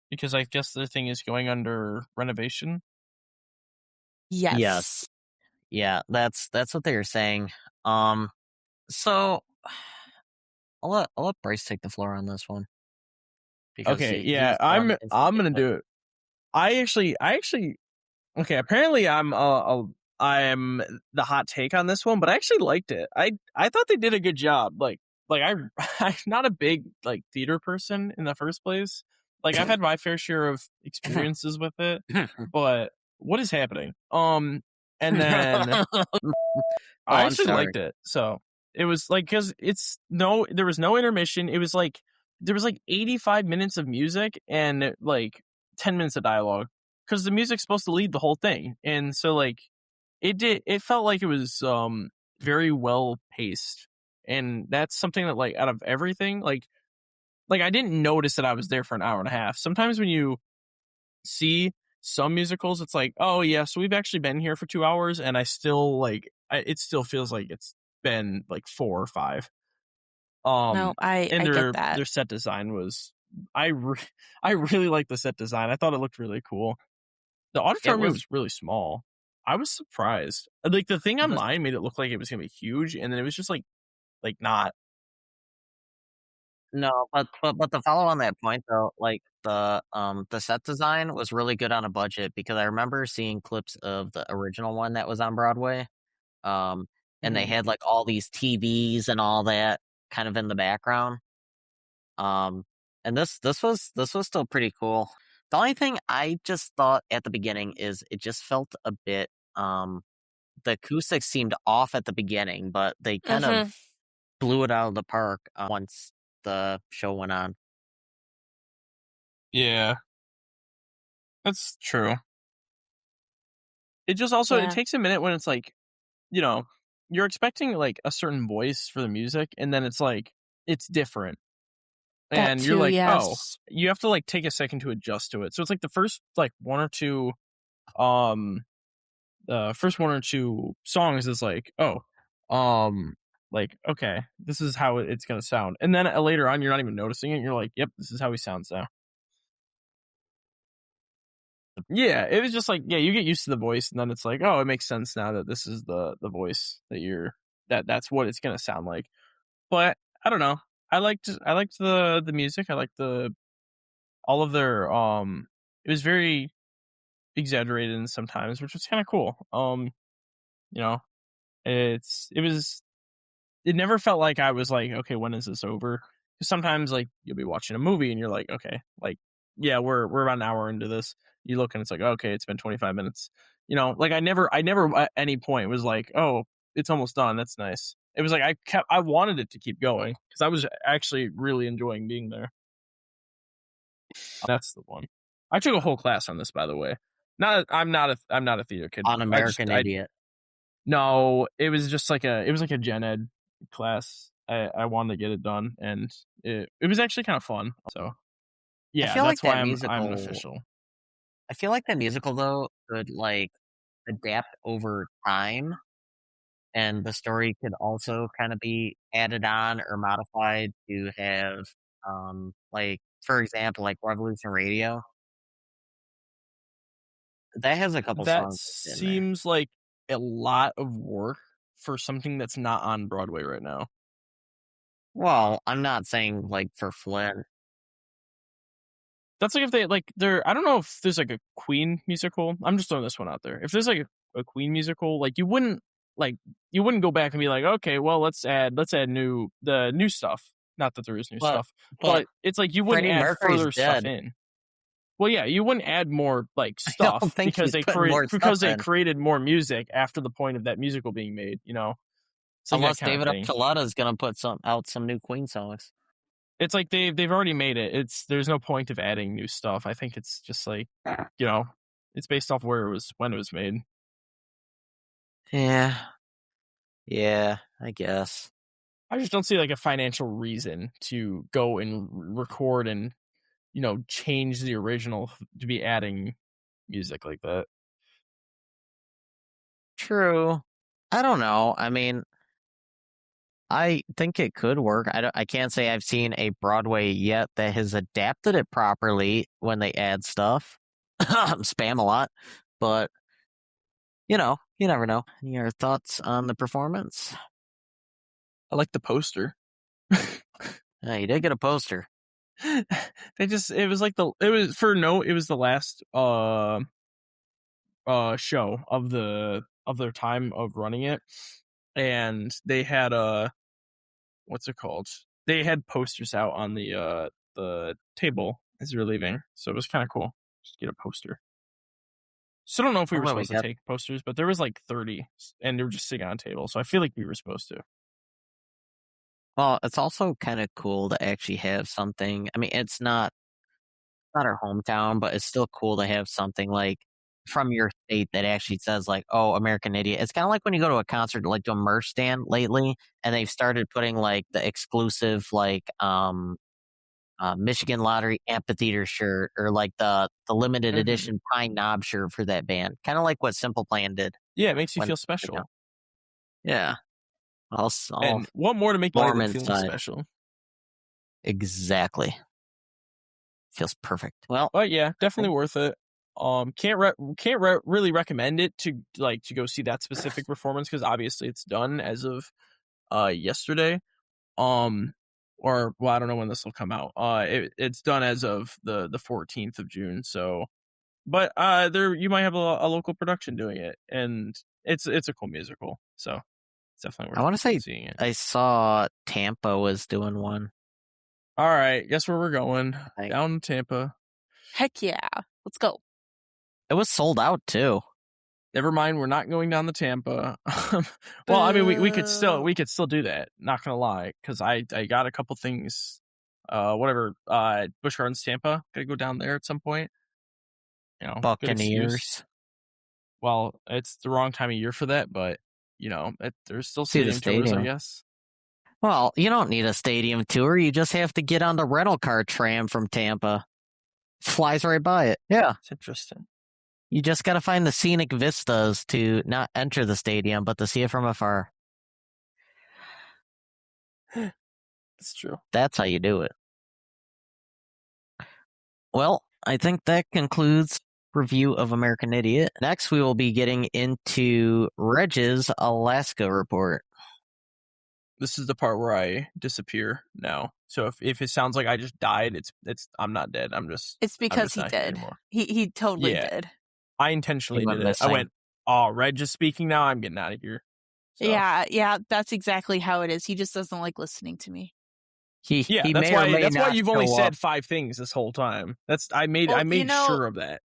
Because I guess their thing is going under renovation. Yes. Yeah, that's what they were saying. So I'll let Bryce take the floor on this one. Okay, yeah, I'm gonna do it. I actually okay. Apparently, I'm the hot take on this one, but I actually liked it. I thought they did a good job. Like I'm not a big like theater person in the first place. Like I've had my fair share of experiences with it, but what is happening? And then I actually liked it. So it was like, because there was no intermission. It was like there was like 85 minutes of music and like 10 minutes of dialogue, because the music's supposed to lead the whole thing. And so like it felt like it was very well paced. And that's something that, like, out of everything, like I didn't notice that I was there for an hour and a half. Sometimes when you see some musicals, it's like, oh yeah, so we've actually been here for 2 hours, and I still it still feels like it's been like 4 or 5. No, I get that. Their set design was, I really like the set design. I thought it looked really cool. The auditorium was really small. I was surprised. Like the thing online made it look like it was gonna be huge, and then it was just like not. No, but to follow on that point though, like the set design was really good on a budget because I remember seeing clips of the original one that was on Broadway. Um, and they Mhm. had like all these TVs and all that kind of in the background. Um, and this was still pretty cool. The only thing I just thought at the beginning is it just felt a bit the acoustics seemed off at the beginning, but they kind of Mhm. blew it out of the park once the show went on. Yeah, that's true. It just also it Yeah, takes a minute when it's like, you know, you're expecting like a certain voice for the music, and then it's like it's different, that and you're too. like, oh, Yes. you have to like take a second to adjust to it. So it's like the first like one or two, um, the first one or two songs is like, oh, um, like okay, this is how it's gonna sound, and then later on, you're not even noticing it. You're like, yep, this is how he sounds now. Yeah, it was just like, yeah, you get used to the voice, and then it's like, oh, it makes sense now that this is the voice that that's what it's gonna sound like. But I don't know. I liked the music. I liked the all of their It was very exaggerated in sometimes, which was kind of cool. You know, it never felt like I was like, okay, when is this over? Because sometimes like you'll be watching a movie and you're like, okay, like yeah, we're about an hour into this. You look and it's like, okay, it's been 25 minutes. Like I never at any point was like, oh, it's almost done. That's nice. It was like I wanted it to keep going because I was actually really enjoying being there. That's the one. I took a whole class on this, by the way. I'm not a theater kid. On American I Idiot. No, it was like a gen ed class. I wanted to get it done, and it was actually kind of fun. So I yeah, feel like that's why that I'm an musical. official. I feel like that musical though could like adapt over time, and the story could also kind of be added on or modified to have, like for example, like Revolution Radio. That has a couple That songs in there. seems like a lot of work for something that's not on Broadway right now. Well, I'm not saying like for Flynn. That's like if they like they're I don't know if there's like a Queen musical. I'm just throwing this one out there. If there's like a Queen musical, like you wouldn't go back and be like, okay, well let's add new stuff. Not that there is new But stuff, but but it's like you wouldn't Freddie add Mercury's further stuff dead. in. Well, yeah, you wouldn't add more like I don't stuff think because he's putting more stuff because they in. created more music after the point of that musical being made. It's like that Unless kind of David thing. Archuleta is gonna put some new Queen songs. It's like they've already made it. There's no point of adding new stuff. I think it's just like, you know, it's based off where it was when it was made. Yeah, yeah, I guess. I just don't see like a financial reason to go and record and change the original to be adding music like that. True. I don't know. I mean, I think it could work. I can't say I've seen a Broadway yet that has adapted it properly when they add stuff. Spam a lot, but you never know. Your thoughts on the performance? I like the poster. Yeah, you did get a poster. It was like it was the last show of their time of running it, and they had what's it called? They had posters out on the table as we were leaving, so it was kind of cool. Just get a poster. So I don't know if we Well, were then we supposed to got. take posters, but there was like 30, and they were just sitting on a table. So I feel like we were supposed to. Well, it's also kind of cool to actually have something. I mean, it's not our hometown, but it's still cool to have something like from your state that actually says like, "Oh, American Idiot." It's kind of like when you go to a concert, like to a merch stand lately, and they've started putting like the exclusive like Michigan Lottery amphitheater shirt or like the limited Hmm. edition Pine Knob shirt for that band, kind of like what Simple Plan did Yeah, it makes you when. feel special. Yeah, all And what more to make money warm than feeling inside. special? Exactly, feels perfect. Well, But yeah, I think definitely worth it. Really recommend it to go see that specific performance because obviously it's done as of yesterday. Um, or well, I don't know when this will come out. It's done as of the 14th of June. So, but there you might have a local production doing it, and it's a cool musical. So it's definitely I want to worth say seeing it. I saw Tampa was doing one. All right, guess where we're going? Like- Down to Tampa. Heck yeah. Let's go. It was sold out too. Never mind, we're not going down to Tampa. Well, I mean, we could still do that. Not gonna lie, because I got a couple things. Whatever. Busch Gardens, Tampa. Gotta go down there at some point. You know, good excuse. Buccaneers. Well, it's the wrong time of year for that, but you know, there's still See the stadium tours, I stadium. guess. Well, you don't need a stadium tour. You just have to get on the rental car tram from Tampa. Flies right by it. Yeah. It's interesting. You just got to find the scenic vistas to not enter the stadium, but to see it from afar. It's true. That's how you do it. Well, I think that concludes review of American Idiot. Next, we will be getting into Reg's Alaska report. This is the part where I disappear now. So if it sounds like I just died, it's I'm not dead. It's because he not here did. anymore. He totally Yeah. did. I intentionally He went did it. I missing. went, oh, Reg is speaking now. I'm getting out of here. So, Yeah, that's exactly how it is. He just doesn't like listening to me. He that's may or why may that's why not you've only show said up. 5 things this whole time. I made Well, sure of that.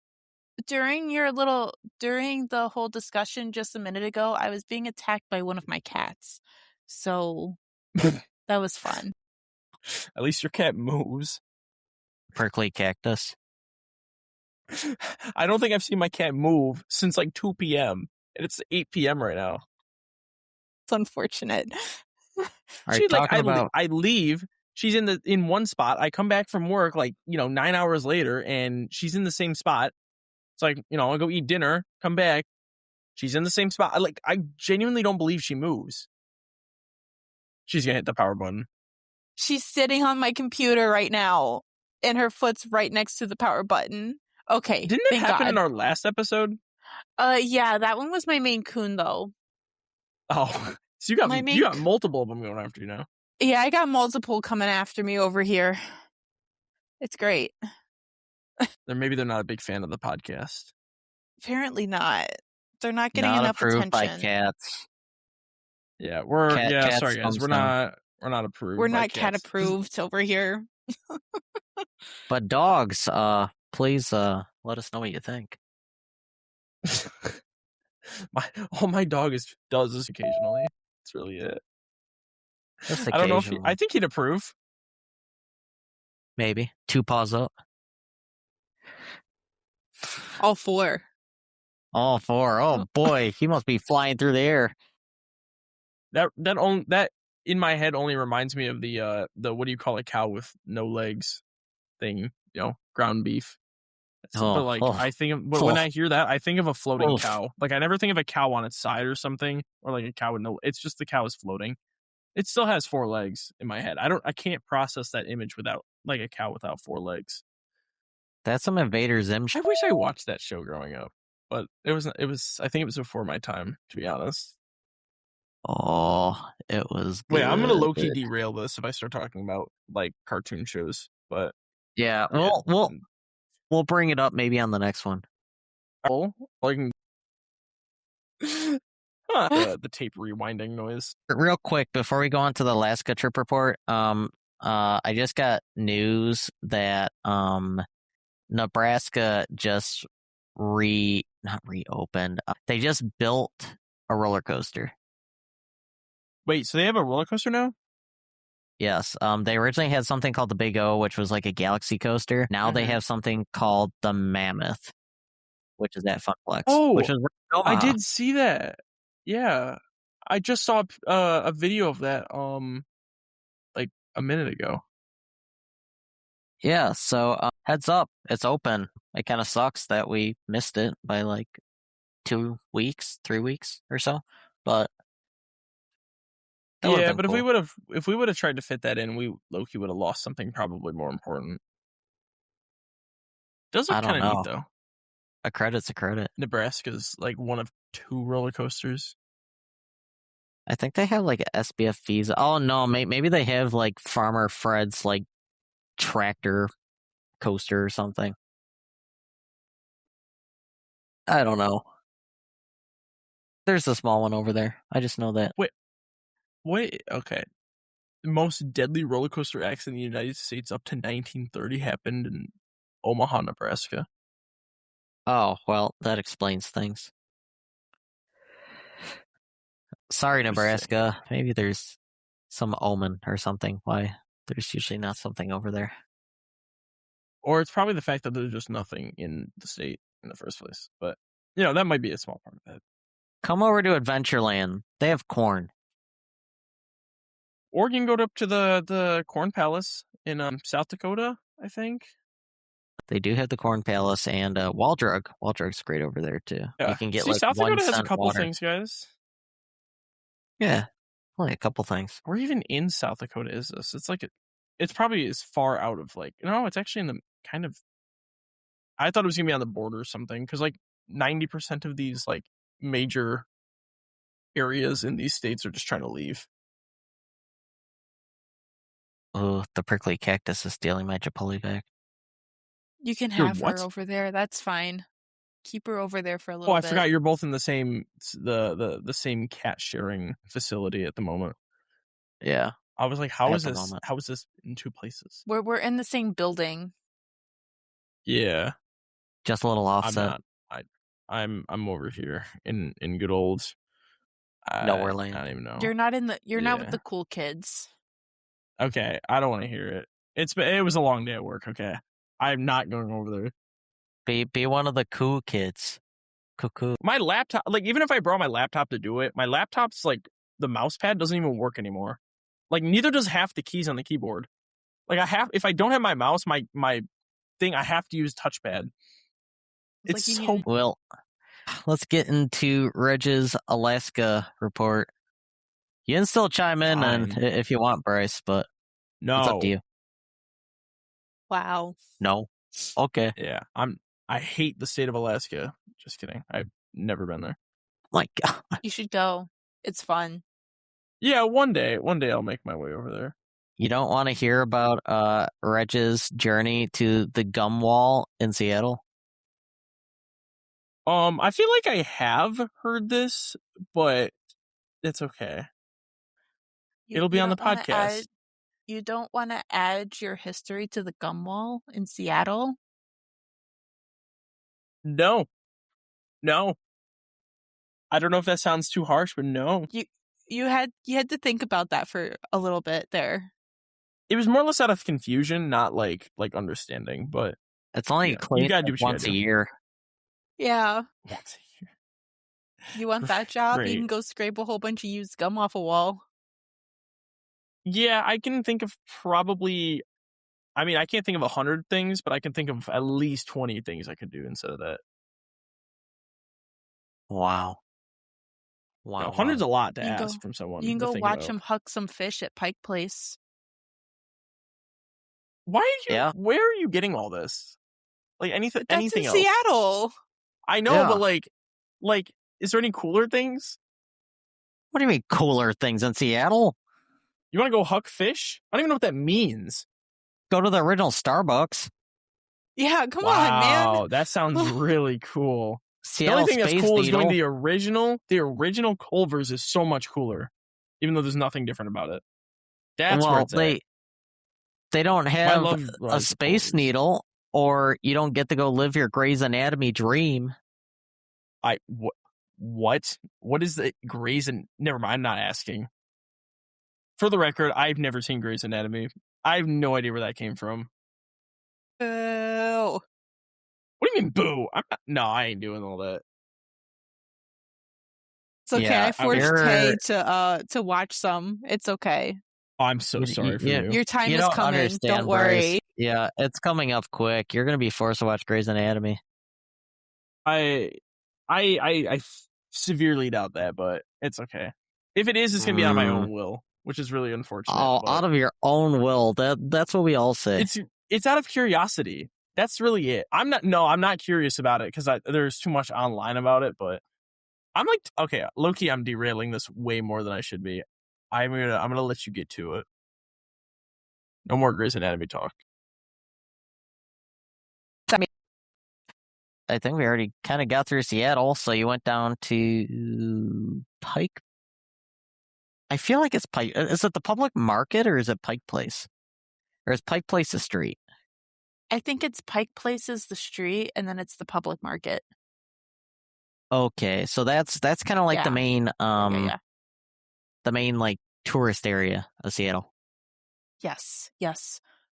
During the whole discussion just a minute ago, I was being attacked by one of my cats. So that was fun. At least your cat moves. Prickly cactus. I don't think I've seen my cat move since like 2 p.m. and it's 8 p.m. right now. It's unfortunate. She I leave. She's in one spot. I come back from work 9 hours later, and she's in the same spot. It's like, I'll go eat dinner, come back. She's in the same spot. I genuinely don't believe she moves. She's gonna hit the power button. She's sitting on my computer right now, and her foot's right next to the power button. Okay. Didn't it happen in our last episode? Yeah, that one was my Maine Coon though. Oh, so you got multiple of them going after you now. Yeah, I got multiple coming after me over here. It's great. Maybe they're not a big fan of the podcast. Apparently not. They're not getting Not enough approved attention. by cats. Yeah, Cats sorry guys, we're not approved. We're by not cat cats. approved over here. But dogs, please let us know what you think. my dog does this occasionally. That's really it. Just I don't know if occasionally. I think he'd approve. Maybe 2 paws up. All 4. All 4. Oh boy, he must be flying through the air. That in my head only reminds me of the what do you call a cow with no legs thing? Ground beef. I think when I hear that, I think of a floating cow. I never think of a cow on its side or something, or a cow with no. It's just the cow is floating. It still has 4 legs in my head. I can't process that image without a cow without 4 legs. That's some Invader Zim shit. I wish I watched that show growing up, but it was. I think it was before my time, to be honest. Oh, it was good. Wait, I'm gonna low key derail this if I start talking about cartoon shows, but yeah, we'll bring it up maybe on the next one. The tape rewinding noise. Real quick before we go on to the Alaska trip report, I just got news that Nebraska just not reopened. They just built a roller coaster. Wait, so they have a roller coaster now? Yes. They originally had something called the Big O, which was like a galaxy coaster. Now they have something called the Mammoth, which is at Funplex. Oh, which is I did see that. Yeah, I just saw a video of that a minute ago. Yeah. So heads up, it's open. It kind of sucks that we missed it by 2 weeks, 3 weeks or so, but. Yeah, but cool. if we would have tried to fit that in, Loki would have lost something probably more important. Does look kind of neat though. A credit's a credit. Nebraska's one of 2 roller coasters. I think they have like a SBF visa. Oh no, maybe they have like Farmer Fred's like tractor coaster or something. I don't know. There's a small one over there. I just know that. Wait, okay. The most deadly roller coaster accident in the United States up to 1930 happened in Omaha, Nebraska. Oh, well, that explains things. Sorry, Nebraska. Maybe there's some omen or something. Why there's usually not something over there. Or it's probably the fact that there's just nothing in the state in the first place. But, that might be a small part of it. Come over to Adventureland. They have corn. Or you can go up to the Corn Palace in South Dakota, I think. They do have the Corn Palace and Waldrug. Waldrug's great over there too. Yeah. You can get South 1 Dakota has a cent couple water. things, guys. Yeah, only a couple things. Where even in South Dakota is this? It's like it's probably as far out of it's actually in the kind of. I thought it was gonna be on the border or something because 90% of these major areas in these states are just trying to leave. Oh, the prickly cactus is stealing my Chipotle back. You can Your have what? her over there. That's fine. Keep her over there for a little Oh, I bit. forgot you're both in the same the same cat sharing facility at the moment. Yeah. I was like, how At is the this? moment. How is this in two places? We're in the same building. Yeah, Just a little I'm offset. not. I'm over here in good old Nowhere I land. don't even know. You're not in the. You're not with Yeah. the cool kids. Okay, I don't want to hear it. It was a long day at work. Okay, I'm not going over there. Be one of the cool kids. Cuckoo. My laptop, even if I brought my laptop to do it, my laptop's the mouse pad doesn't even work anymore. Neither does half the keys on the keyboard. If I don't have my mouse, my thing, I have to use touchpad. It's so. Well, let's get into Reg's Alaska report. You can still chime in and if you want, Bryce, but no, it's up to you. Wow. No. Okay. Yeah, I hate the state of Alaska. Just kidding. I've never been there. My God. You should go. It's fun. Yeah, one day I'll make my way over there. You don't want to hear about Reg's journey to the gum wall in Seattle? I feel like I have heard this, but it's okay. It'll be on the podcast. You don't want to add your history to the gum wall in Seattle? No. I don't know if that sounds too harsh, but no. You had to think about that for a little bit there. It was more or less out of confusion, not like understanding, but it's only cleaned once a year. Yeah. Once a year. You want that job? Great. You can go scrape a whole bunch of used gum off a wall. Yeah, I can think of probably. I mean, I can't think of 100 things, but I can think of at least 20 things I could do instead of that. Wow. Wow. 100's a lot to ask from someone. You can go watch him huck some fish at Pike Place. Why are you? Yeah. Where are you getting all this? Anything else? Seattle. I know, but is there any cooler things? What do you mean cooler things in Seattle? You want to go huck fish? I don't even know what that means. Go to the original Starbucks. Yeah, come on, man. Wow, that sounds really cool. Seattle the only thing Space that's cool Needle. is going the original Culver's is so much cooler, even though there's nothing different about it. That's where it's at. They don't have a Space Culver's. Needle, or you don't get to go live your Grey's Anatomy dream. What? What is the Grey's and never mind, I'm not asking. For the record, I've never seen Grey's Anatomy. I have no idea where that came from. Boo. What do you mean, boo? I ain't doing all that. It's okay. Yeah, I forced Tay to watch some. It's okay. I'm so sorry for you. Your time is coming. Don't worry. Bryce. Yeah, it's coming up quick. You're going to be forced to watch Grey's Anatomy. I severely doubt that, but it's okay. If it is, it's going to be out of my own will, which is really unfortunate. Oh, out of your own will. That's what we all say. It's out of curiosity. That's really it. I'm not curious about it because there's too much online about it, but I'm like, okay, low-key, I'm derailing this way more than I should be. I'm gonna let you get to it. No more Grey's Anatomy talk. I think we already kind of got through Seattle, so you went down to Pike. I feel like it's Pike. Is it the public market or is it Pike Place? Or is Pike Place the street? I think it's Pike Place is the street, and then it's the public market. Okay, so that's kind of like the Yeah. main Yeah. the main like tourist area of Seattle. Yes.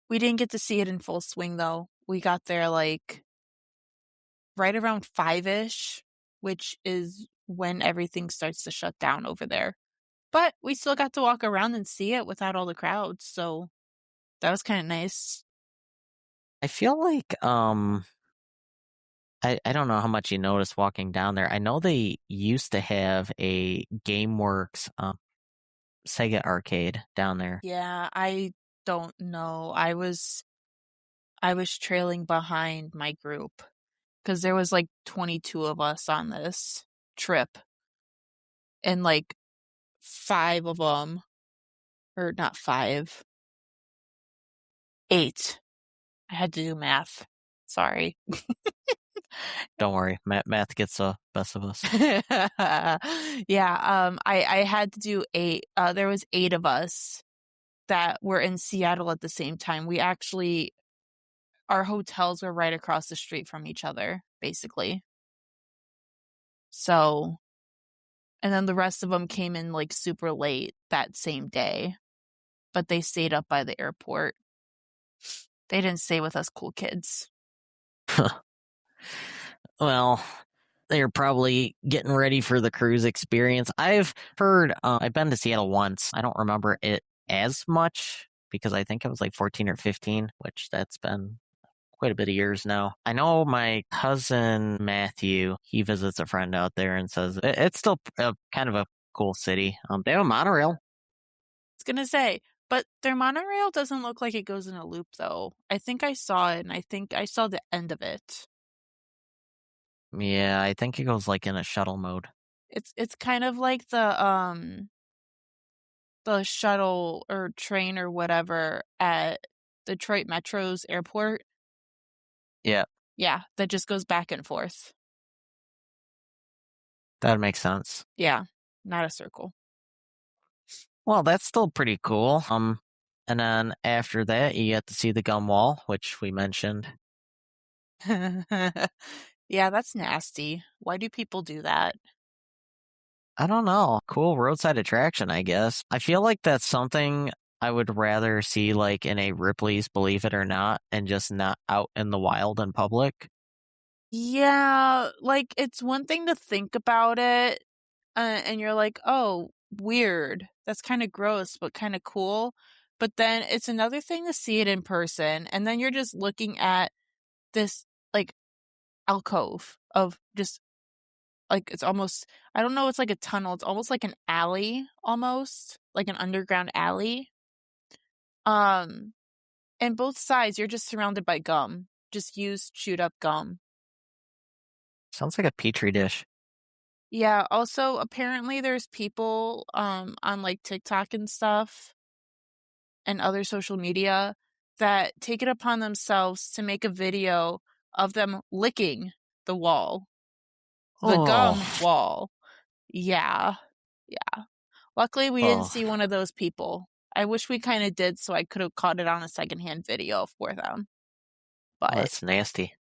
We didn't get to see it in full swing though. We got there like right around 5-ish, which is when everything starts to shut down over there. But we still got to walk around and see it without all the crowds, so that was kind of nice. I feel like I don't know how much you noticed walking down there. I know they used to have a GameWorks Sega arcade down there. Yeah, I don't know. I was trailing behind my group because there was like 22 of us on this trip, and like 5 of them, or not 5, 8. I had to do math. Sorry. Don't worry, math gets the best of us. Yeah, I had to do 8. There was 8 of us that were in Seattle at the same time. We actually, our hotels were right across the street from each other, basically. So, and then the rest of them came in like super late that same day, but they stayed up by the airport. They didn't stay with us cool kids. Well, they're probably getting ready for the cruise experience. I've heard, I've been to Seattle once. I don't remember it as much because I think I was like 14 or 15, which that's been quite a bit of years now. I know my cousin Matthew, he visits a friend out there and says it's still kind of a cool city. They have a monorail. I was going to say, but their monorail doesn't look like it goes in a loop, though. I think I saw it, and I think I saw the end of it. Yeah, I think it goes like in a shuttle mode. It's kind of like the shuttle or train or whatever at Detroit Metro's airport. Yeah. Yeah, that just goes back and forth. That makes sense. Yeah, not a circle. Well, that's still pretty cool. And then after that, you get to see the gum wall, which we mentioned. Yeah, that's nasty. Why do people do that? I don't know. Cool roadside attraction, I guess. I feel like that's something I would rather see like in a Ripley's Believe It or Not and just not out in the wild in public. Yeah, like it's one thing to think about it and you're like, oh, weird. That's kind of gross, but kind of cool. But then it's another thing to see it in person. And then you're just looking at this like alcove of just like, it's almost, I don't know, it's like a tunnel. It's almost like an alley, almost like an underground alley. And both sides, you're just surrounded by gum, just used, chewed up gum. Sounds like a petri dish. Yeah, also apparently there's people on like TikTok and stuff and other social media that take it upon themselves to make a video of them licking the wall. The gum wall. Yeah. Luckily we didn't see one of those people. I wish we kind of did so I could have caught it on a secondhand video for them. But that's nasty.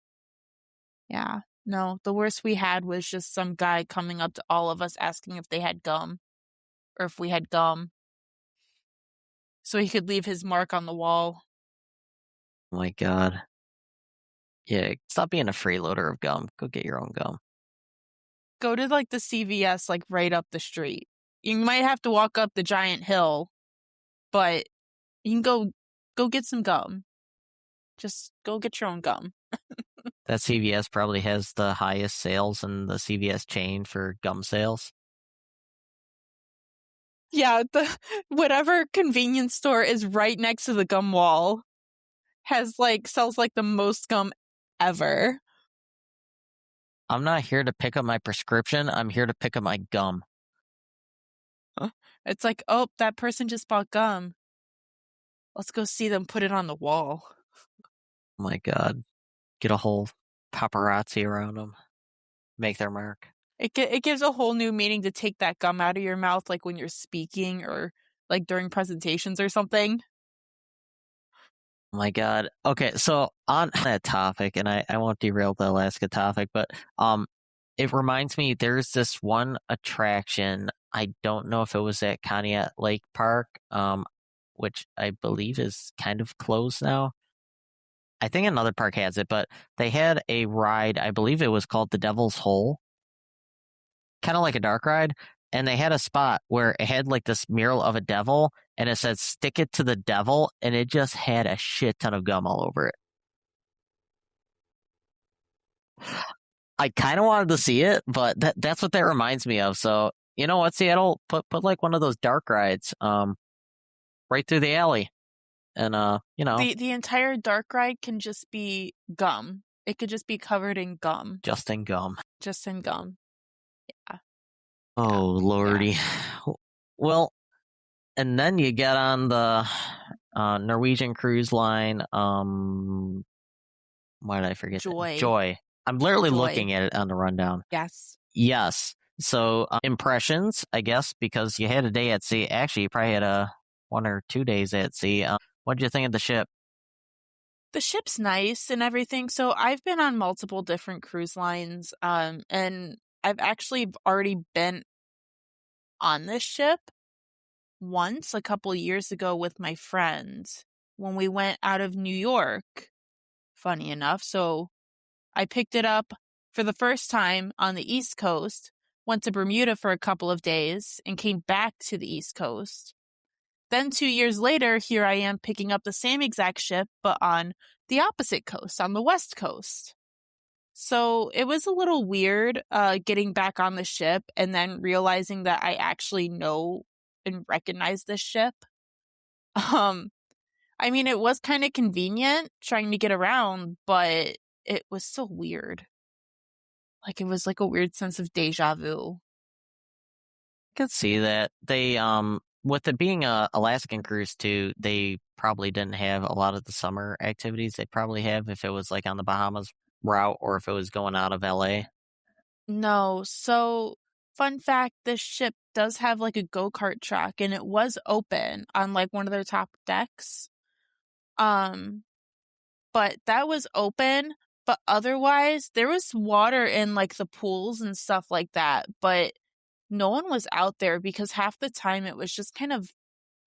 Yeah. No, the worst we had was just some guy coming up to all of us asking if they had gum or if we had gum so he could leave his mark on the wall. Oh my God. Yeah, stop being a freeloader of gum. Go get your own gum. Go to like the CVS like right up the street. You might have to walk up the giant hill, but you can go get some gum. Just go get your own gum. That CVS probably has the highest sales in the CVS chain for gum sales. Yeah, the whatever convenience store is right next to the gum wall sells like the most gum ever. I'm not here to pick up my prescription. I'm here to pick up my gum. It's like, oh, that person just bought gum. Let's go see them put it on the wall. Oh my God. Get a whole paparazzi around them. Make their mark. It gives a whole new meaning to take that gum out of your mouth, like when you're speaking or like during presentations or something. Oh my God. Okay, so on that topic, and I won't derail the Alaska topic, but it reminds me there's this one attraction. I don't know if it was at Conneaut Lake Park, which I believe is kind of closed now. I think another park has it, but they had a ride, I believe it was called the Devil's Hole, kind of like a dark ride. And they had a spot where it had like this mural of a devil and it said, stick it to the devil. And it just had a shit ton of gum all over it. I kind of wanted to see it, but that's what that reminds me of. So, you know what, Seattle, put like one of those dark rides, right through the alley. And, you know. The entire dark ride can just be gum. It could just be covered in gum. Just in gum. Just in gum. Yeah. Oh, Lordy. Yeah. Well, and then you get on the Norwegian cruise line. Why did I forget? Joy. I'm literally looking at it on the rundown. Yes. So impressions, I guess, because you had a day at sea. Actually, you probably had 1 or 2 days at sea. What did you think of the ship? The ship's nice and everything. So I've been on multiple different cruise lines, and I've actually already been on this ship once a couple years ago with my friends when we went out of New York, funny enough. So I picked it up for the first time on the East Coast, went to Bermuda for a couple of days, and came back to the East Coast. Then 2 years later, here I am picking up the same exact ship, but on the opposite coast, on the West Coast. So it was a little weird getting back on the ship and then realizing that I actually know and recognize this ship. I mean, it was kind of convenient trying to get around, but it was still weird. Like, it was like a weird sense of deja vu. I could see that. They, with it being a Alaskan cruise too, they probably didn't have a lot of the summer activities they probably have if it was like on the Bahamas route or if it was going out of LA. No. So, fun fact, this ship does have like a go-kart track and it was open on like one of their top decks. But that was open, but otherwise there was water in like the pools and stuff like that, but no one was out there because half the time it was just kind of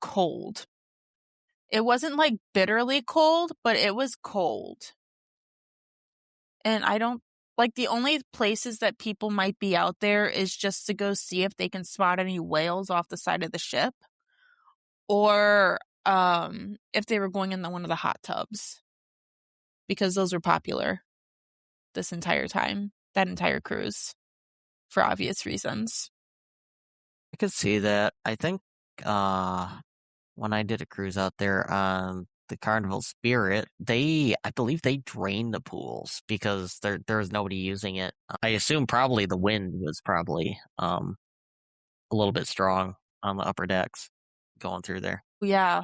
cold. It wasn't like bitterly cold, but it was cold. And I don't like, the only places that people might be out there is just to go see if they can spot any whales off the side of the ship, or if they were going in one of the hot tubs, because those were popular this entire time, that entire cruise, for obvious reasons. I could see that. I think when I did a cruise out there on the Carnival Spirit, I believe they drained the pools because there was nobody using it. I assume probably the wind was probably a little bit strong on the upper decks going through there. Yeah.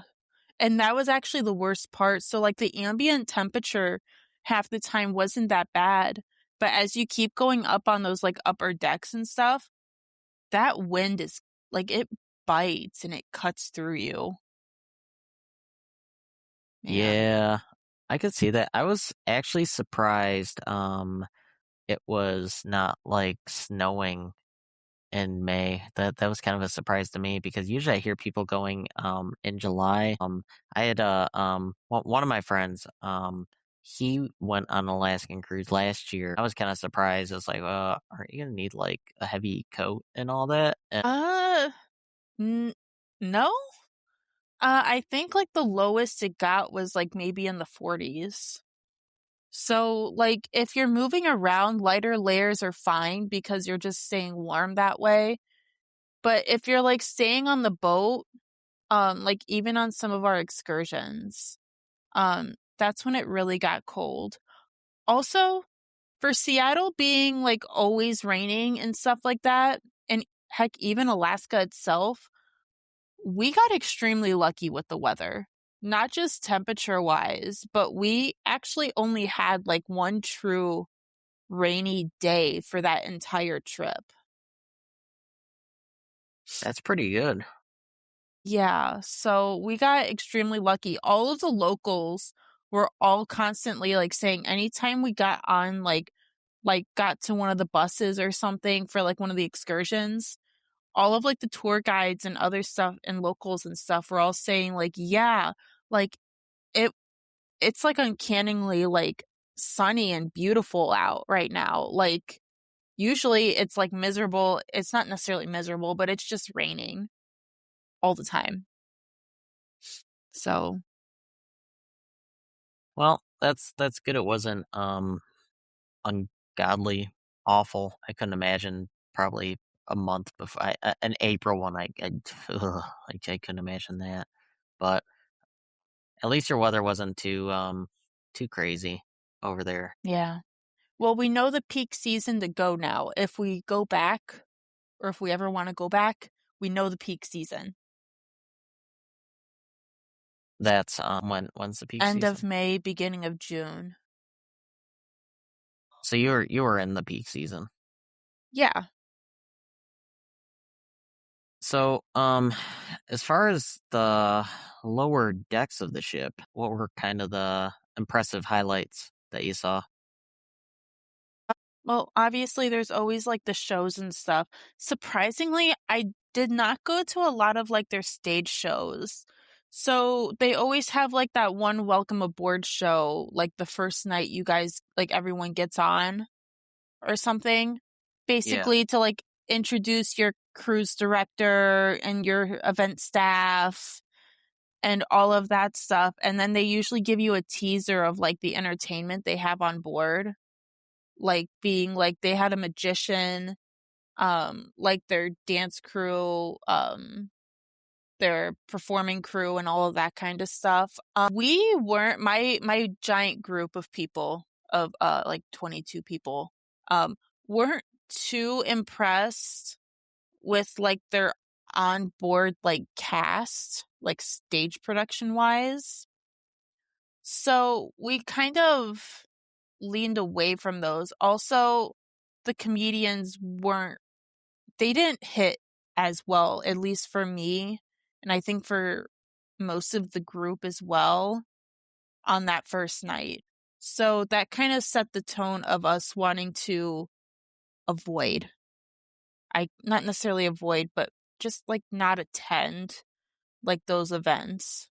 And that was actually the worst part. So like the ambient temperature half the time wasn't that bad. But as you keep going up on those like upper decks and stuff, that wind is like, it bites and it cuts through you. Man. Yeah, I could see that. I was actually surprised it was not like snowing in May. That was kind of a surprise to me because usually I hear people going in July. I had one of my friends he went on an Alaskan cruise last year. I was kind of surprised. I was like, aren't you gonna need like a heavy coat and all that? No. I think like the lowest it got was like maybe in the 40s. So like if you're moving around, lighter layers are fine because you're just staying warm that way. But if you're like staying on the boat, like even on some of our excursions, that's when it really got cold. Also, For Seattle being like always raining and stuff like that, and heck, even Alaska itself, we got extremely lucky with the weather. Not just temperature wise, but we actually only had like one true rainy day for that entire trip. That's pretty good. Yeah, so we got extremely lucky. All of the locals were all constantly like saying anytime we got on like got to one of the buses or something for like one of the excursions, all of like the tour guides and other stuff and locals and stuff were all saying like, yeah, like it it's like uncannily like sunny and beautiful out right now. Like usually it's like miserable. It's not necessarily miserable, but it's just raining all the time. So, Well, that's good. It wasn't ungodly awful. I couldn't imagine probably a month before an April one. Ugh, I couldn't imagine that. But at least your weather wasn't too crazy over there. yeah. Well, we know the peak season to go now. If we go back or if we ever want to go back, we know the peak season. That's when's the peak End season? of May, beginning of June. So you were in the peak season. Yeah. So as far as the lower decks of the ship, what were kind of the impressive highlights that you saw? Well, obviously there's always like the shows and stuff. Surprisingly, I did not go to a lot of like their stage shows. So they always have like that one welcome aboard show, like the first night you guys, like everyone gets on or something, Yeah. basically to like introduce your cruise director and your event staff and all of that stuff. And then they usually give you a teaser of like the entertainment they have on board, like being like they had a magician, like their dance crew, their performing crew and all of that kind of stuff. We weren't my giant group of people of like 22 people weren't too impressed with like their onboard like cast, like stage production wise. So we kind of leaned away from those. Also, the comedians they didn't hit as well, at least for me, and I think for most of the group as well on that first night. So that kind of set the tone of us wanting to avoid. Not necessarily avoid, but just like not attend like those events.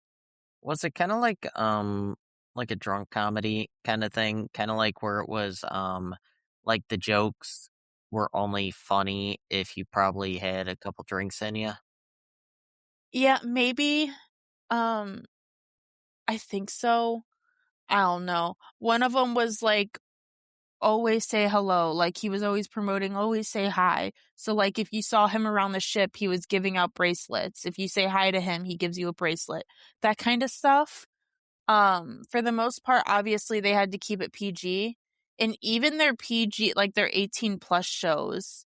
Was it kind of like a drunk comedy kind of thing, kind of like where it was like the jokes were only funny if you probably had a couple drinks in you? Yeah, maybe. Um, I think so. I don't know. One of them was like, always say hello. Like he was always promoting, always say hi. So like if you saw him around the ship, he was giving out bracelets. If you say hi to him, he gives you a bracelet. That kind of stuff. For the most part, obviously they had to keep it PG. And even their PG, like their 18 plus shows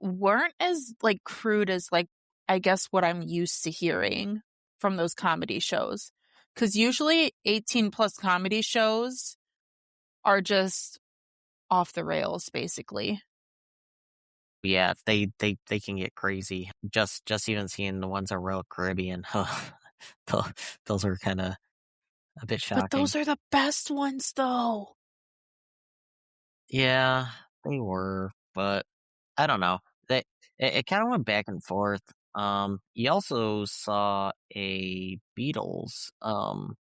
weren't as like crude as like I guess what I'm used to hearing from those comedy shows. Cause usually 18 plus comedy shows are just off the rails, basically. Yeah, they can get crazy. Just even seeing the ones on Royal Caribbean, tho- those are kind of a bit But shocking. those are the best ones, though. Yeah, they were, but I don't know. It kind of went back and forth. You also saw a Beatles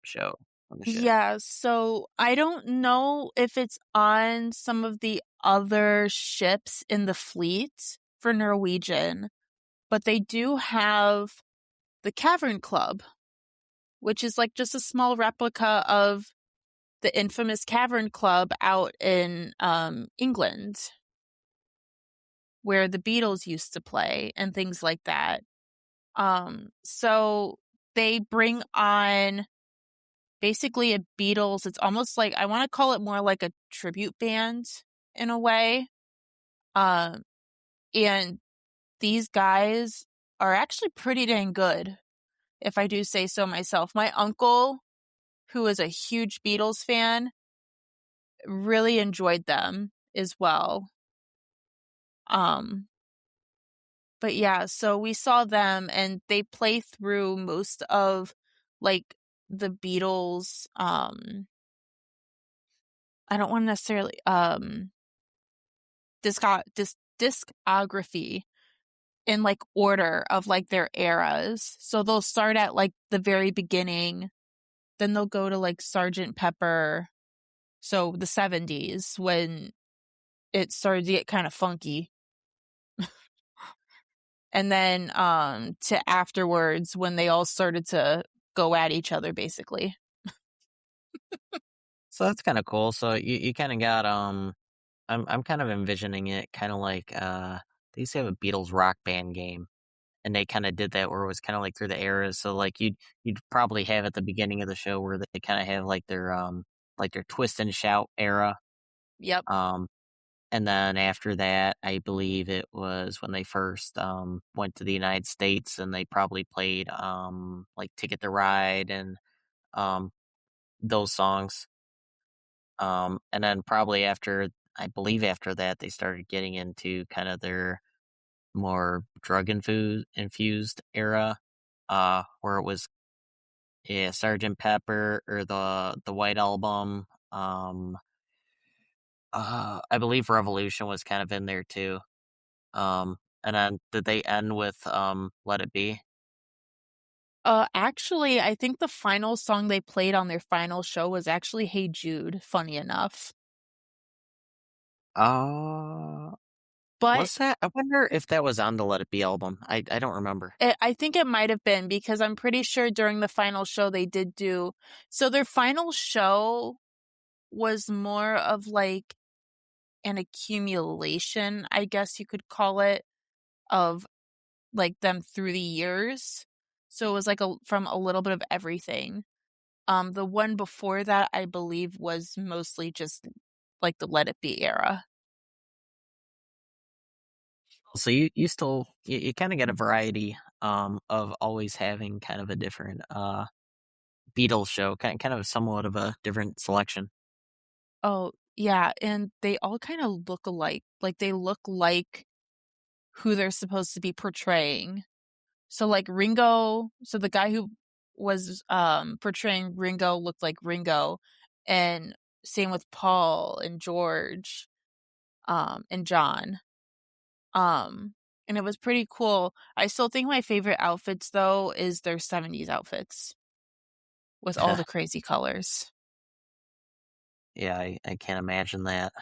show on the ship. Yeah, so I don't know if it's on some of the other ships in the fleet for Norwegian, but they do have the Cavern Club, which is like just a small replica of the infamous Cavern Club out in England, where the Beatles used to play and things like that. So they bring on basically a Beatles. It's almost like, I want to call it more like a tribute band in a way. And these guys are actually pretty dang good, if I do say so myself. My uncle, who is a huge Beatles fan, really enjoyed them as well. But yeah, so we saw them and they play through most of like the Beatles, I don't want to necessarily discography in like order of like their eras. So they'll start at like the very beginning, then they'll go to like Sergeant Pepper. So the 70s when it started to get kind of funky. And then to afterwards when they all started to go at each other basically. So that's kind of cool. So you kind of got I'm kind of envisioning it kind of like they used to have a Beatles rock band game, and they kind of did that where it was kind of like through the eras. So like you'd probably have at the beginning of the show where they kind of have like their twist and shout era. Yep. And then after that, I believe it was when they first went to the United States, and they probably played like Ticket to Ride and um those songs. And then probably after, I believe after that, they started getting into kind of their more drug infused era, where it was, yeah, Sergeant Pepper or the White Album. I believe Revolution was kind of in there too. And then did they end with Let It Be? Actually, I think the final song they played on their final show was actually Hey Jude, funny enough. But Was that? I wonder if that was on the Let It Be album. I don't remember. I think it might have been, because I'm pretty sure during the final show they did do. So their final show was more of like an accumulation, I guess you could call it, of like them through the years. So it was like from a little bit of everything. The one before that, I believe, was mostly just like the Let It Be era. So you still you kind of get a variety of always having kind of a different Beatles show, kind of somewhat of a different selection. Oh, yeah, and they all kind of look alike. Like they look like who they're supposed to be portraying. So like Ringo, so the guy who was portraying Ringo looked like Ringo, and same with Paul and George and John. And it was pretty cool. I still think my favorite outfits though is their 70s outfits with all the crazy colors. Yeah, I can't imagine that.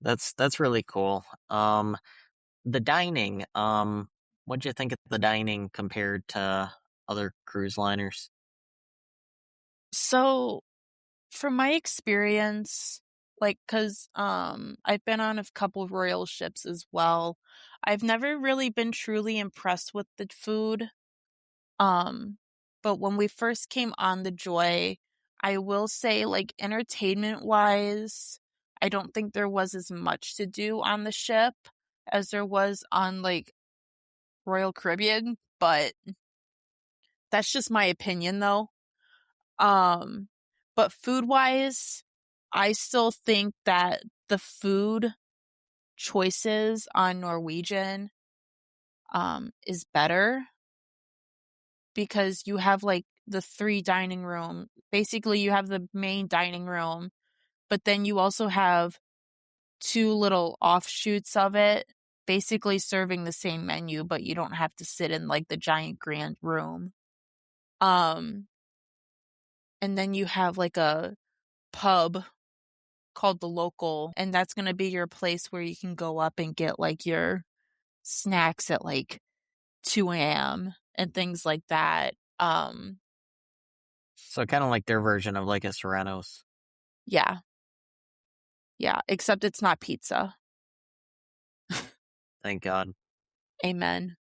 That's really cool. The dining, what'd you think of the dining compared to other cruise liners? So from my experience, like, cause I've been on a couple of royal ships as well. I've never really been truly impressed with the food. But when we first came on the Joy, I will say, like, entertainment wise, I don't think there was as much to do on the ship as there was on like Royal Caribbean, but that's just my opinion though. But food wise, I still think that the food choices on Norwegian is better, because you have like the 3 dining room. Basically, you have the main dining room, but then you also have 2 little offshoots of it, basically serving the same menu, but you don't have to sit in like the giant grand room. And then you have like a pub called The Local, and that's going to be your place where you can go up and get like your snacks at like 2 a.m. and things like that. So kind of like their version of like a Serrano's. Yeah. Yeah, except it's not pizza. Thank God. Amen.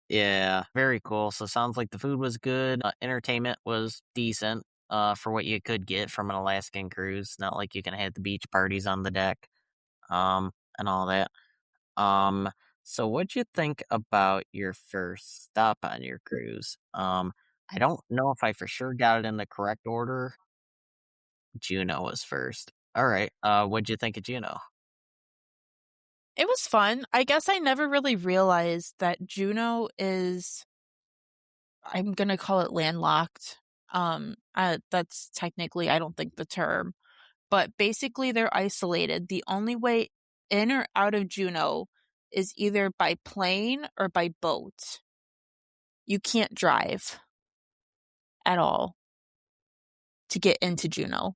Yeah, very cool. So sounds like the food was good. Entertainment was decent. for what you could get from an Alaskan cruise. Not like you can have the beach parties on the deck, and all that. Um, so what'd you think about your first stop on your cruise? I don't know if I for sure got it in the correct order. Juneau was first. All right. What'd you think of Juneau? It was fun. I guess I never really realized that Juneau is, I'm gonna call it landlocked. That's technically, I don't think the term, but basically they're isolated. The only way in or out of Juneau is either by plane or by boat. You can't drive at all to get into Juneau.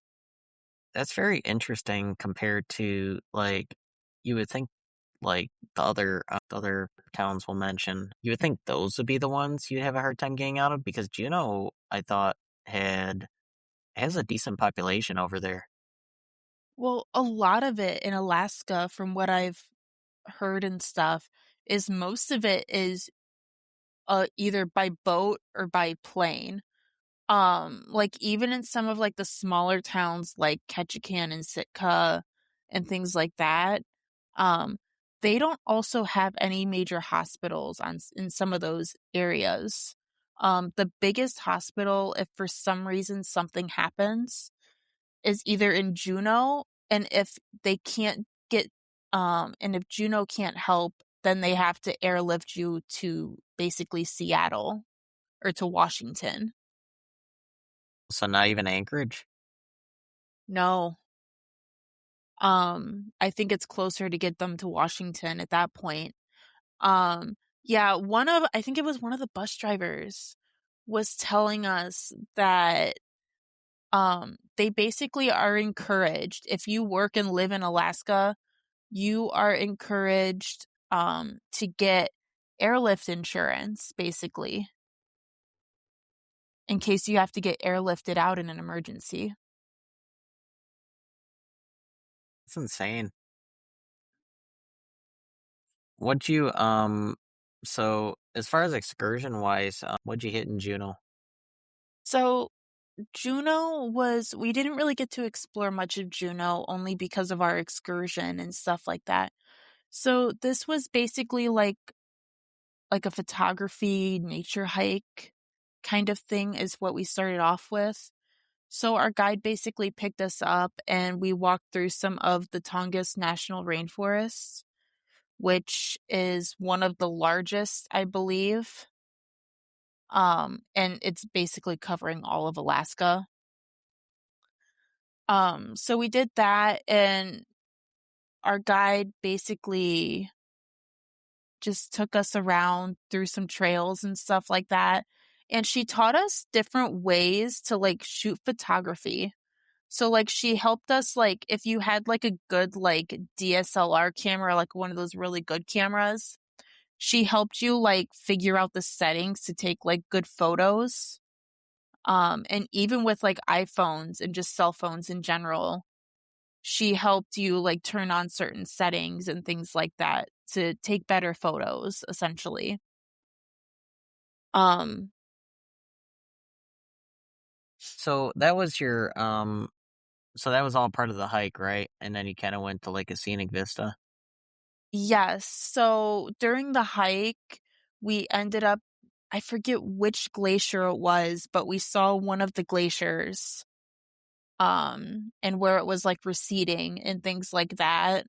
That's very interesting compared to like you would think like the other towns will mention. You would think those would be the ones you'd have a hard time getting out of because Juneau, I thought, has a decent population over there. Well, a lot of it in Alaska, from what I've heard and stuff, is most of it is either by boat or by plane. Like even in some of like the smaller towns like Ketchikan and Sitka and things like that, um, they don't also have any major hospitals in some of those areas. The biggest hospital, if for some reason something happens, is either in Juneau, and if they can't get, and if Juneau can't help, then they have to airlift you to basically Seattle or to Washington. So not even Anchorage. No. I think it's closer to get them to Washington at that point. Um, yeah, I think it was one of the bus drivers was telling us that they basically are encouraged, if you work and live in Alaska, you are encouraged to get airlift insurance basically in case you have to get airlifted out in an emergency. It's insane. What'd you so as far as excursion wise, what'd you hit in Juneau? So Juneau we didn't really get to explore much of Juneau only because of our excursion and stuff like that. So this was basically like a photography nature hike kind of thing is what we started off with. So our guide basically picked us up and we walked through some of the Tongass National Rainforests, which is one of the largest, I believe. And it's basically covering all of Alaska. So we did that, and our guide basically just took us around through some trails and stuff like that. And she taught us different ways to like shoot photography. So like she helped us, like if you had like a good like DSLR camera, like one of those really good cameras, she helped you like figure out the settings to take like good photos. And even with like iPhones and just cell phones in general, she helped you like turn on certain settings and things like that to take better photos, essentially. Um, So that was your so that was all part of the hike, right? And then you kind of went to like a scenic vista. yes. So during the hike, we ended up, I forget which glacier it was, but we saw one of the glaciers, and where it was like receding and things like that,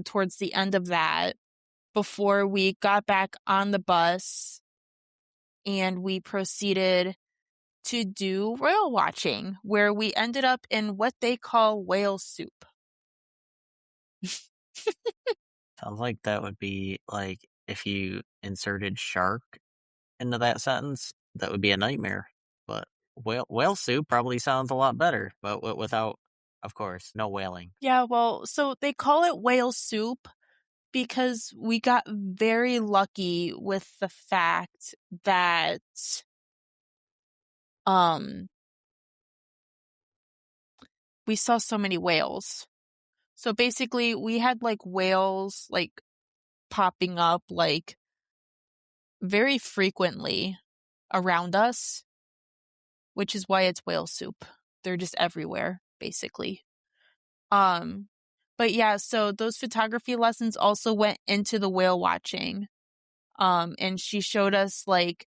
towards the end of that, before we got back on the bus and we proceeded to do whale watching, where we ended up in what they call whale soup. Sounds like that would be like if you inserted shark into that sentence, that would be a nightmare. But whale soup probably sounds a lot better, but without, of course, no whaling. Yeah, well, so they call it whale soup because we got very lucky with the fact that um we saw so many whales. So basically we had like whales like popping up like very frequently around us. which is why it's whale soup. They're just everywhere, basically. But yeah, so those photography lessons also went into the whale watching. And she showed us, like,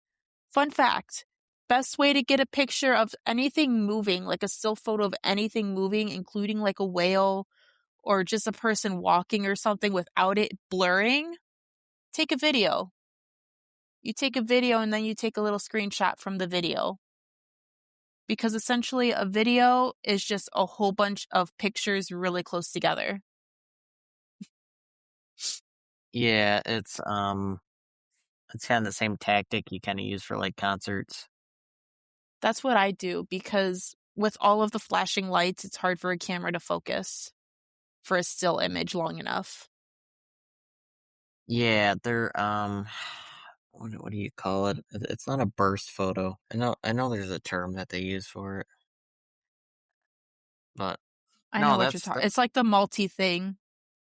fun fact, best way to get a picture of anything moving, like a still photo of anything moving, including like a whale or just a person walking or something without it blurring, take a video. You take a video and then you take a little screenshot from the video. Because essentially a video is just a whole bunch of pictures really close together. Yeah, it's kind of the same tactic you kind of use for like concerts. That's what I do, because with all of the flashing lights, it's hard for a camera to focus for a still image long enough. Yeah, they're what do you call it? It's not a burst photo. I know there's a term that they use for it. But I no, know what you're talking. It's like the multi thing.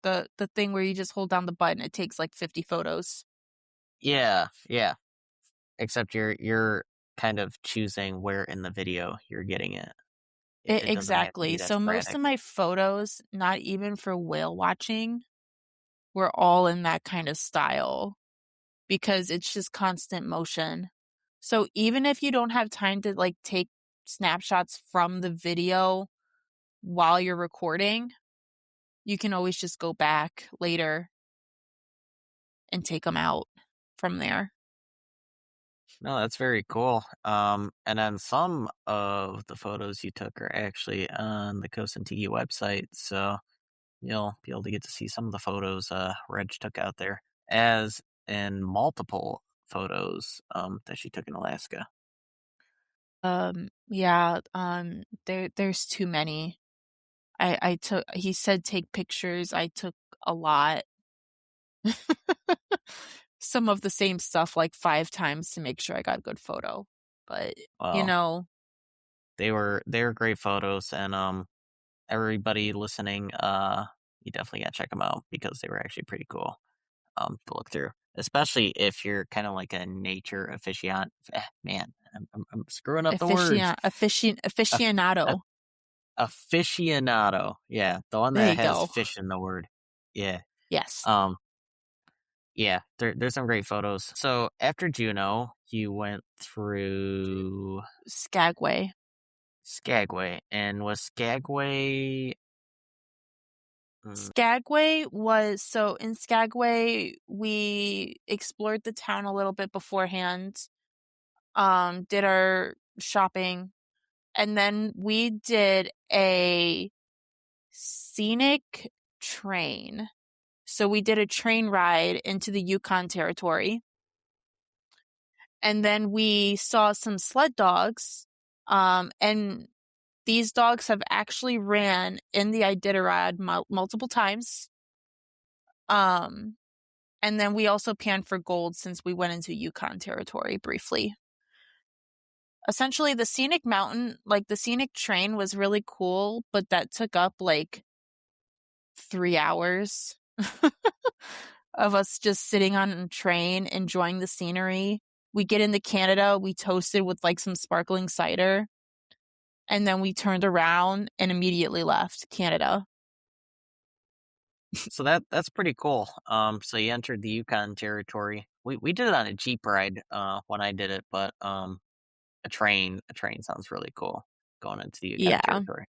The thing where you just hold down the button, it takes like 50 photos. Yeah. Except you're kind of choosing where in the video you're getting it. It doesn't have to be Exactly. that So most sporadic. of my photos, not even for whale watching, were all in that kind of style, because it's just constant motion. So even if you don't have time to like take snapshots from the video while you're recording, you can always just go back later and take them out from there. No, that's very cool. And then some of the photos you took are actually on the Coast N Tiki website, so you'll be able to get to see some of the photos Reg took out there, as in multiple photos that she took in Alaska. Yeah, there's too many. He said take pictures. I took a lot. Some of the same stuff like 5 times to make sure I got a good photo. But, Well, they were great photos, and everybody listening, you definitely gotta check them out because they were actually pretty cool to look through, especially if you're kind of like a nature aficionado. Man, I'm screwing up the words. Aficionado. Aficionado, yeah, the one There that you has go. fish in the word. Yeah. Yes. Yeah, there's some great photos. So after Juneau, you went through Skagway. And was Skagway? Skagway was, so in Skagway, we explored the town a little bit beforehand, did our shopping, and then we did a scenic train. So we did a train ride into the Yukon Territory. And then we saw some sled dogs. And these dogs have actually ran in the Iditarod multiple times. And then we also panned for gold since we went into Yukon Territory briefly. Essentially, the scenic mountain, like the scenic train was really cool, but that took up like 3 hours of us just sitting on a train, enjoying the scenery. We get into Canada, we toasted with like some sparkling cider, and then we turned around and immediately left Canada. So that's pretty cool. So you entered the Yukon Territory. We did it on a Jeep ride when I did it, but a train sounds really cool going into the Yukon Territory.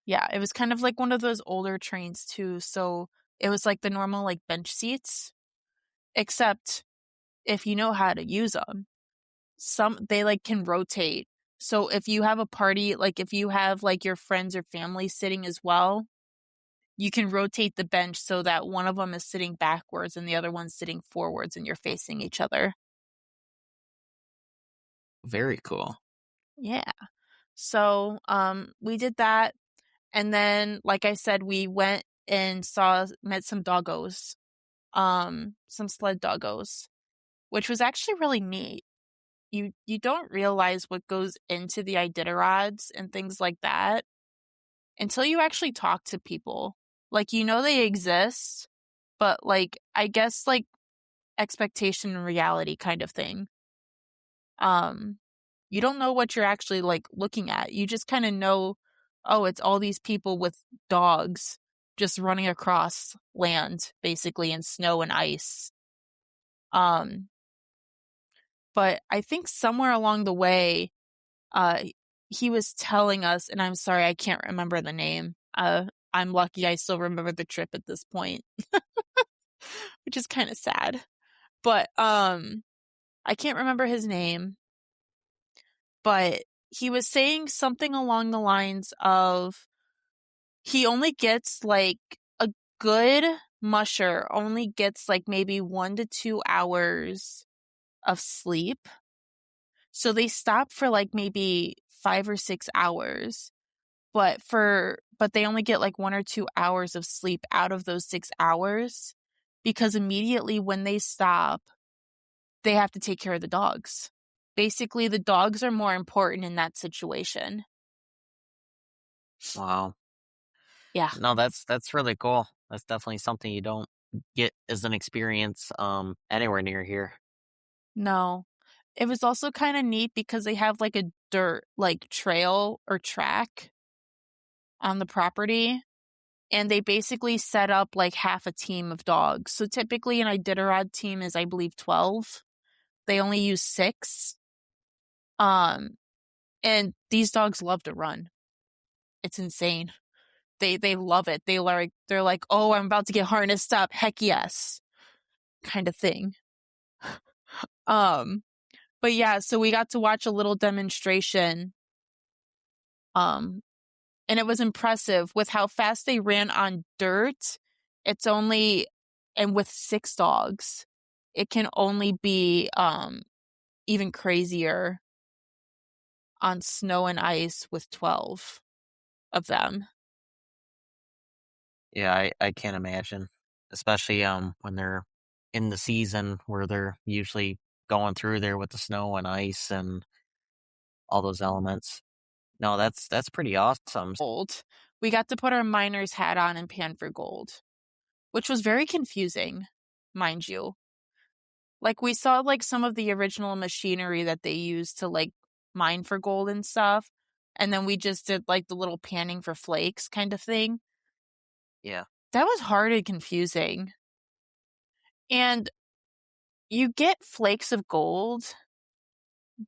Yeah, it was kind of like one of those older trains too. So it was like the normal like bench seats, except if you know how to use them, they like can rotate. So if you have a party, like if you have like your friends or family sitting as well, you can rotate the bench so that one of them is sitting backwards and the other one's sitting forwards and you're facing each other. Very cool. Yeah. So we did that. And then, like I said, we went and met some doggos, some sled doggos, which was actually really neat. You don't realize what goes into the Iditarods and things like that until you actually talk to people. Like, you know they exist, but like, I guess like expectation and reality kind of thing. You don't know what you're actually like looking at. You just kind of know, oh, it's all these people with dogs just running across land, basically, in snow and ice. But I think somewhere along the way, he was telling us, and I'm sorry, I can't remember the name. I'm lucky I still remember the trip at this point, which is kind of sad. But I can't remember his name, but he was saying something along the lines of he only gets like a good musher only gets like maybe 1 to 2 hours of sleep. So they stop for like maybe 5 or 6 hours, but they only get like 1 or 2 hours of sleep out of those 6 hours because immediately when they stop, they have to take care of the dogs. Basically, the dogs are more important in that situation. Wow. Yeah. No, that's really cool. That's definitely something you don't get as an experience anywhere near here. No. It was also kind of neat because they have like a dirt like trail or track on the property, and they basically set up like half a team of dogs. So typically an Iditarod team is, I believe, 12. They only use 6. And these dogs love to run. It's insane. They love it. They're like, "Oh, I'm about to get harnessed up. Heck yes." Kind of thing. But yeah, so we got to watch a little demonstration. And it was impressive with how fast they ran on dirt. It's only, and with 6 dogs, it can only be even crazier on snow and ice with 12 of them. Yeah, I can't imagine, especially when they're in the season where they're usually going through there with the snow and ice and all those elements. No, that's pretty awesome. Gold. We got to put our miner's hat on and pan for gold, which was very confusing, mind you. Like we saw like some of the original machinery that they used to like mine for gold and stuff, and then we just did like the little panning for flakes kind of thing. Yeah. That was hard and confusing. And you get flakes of gold,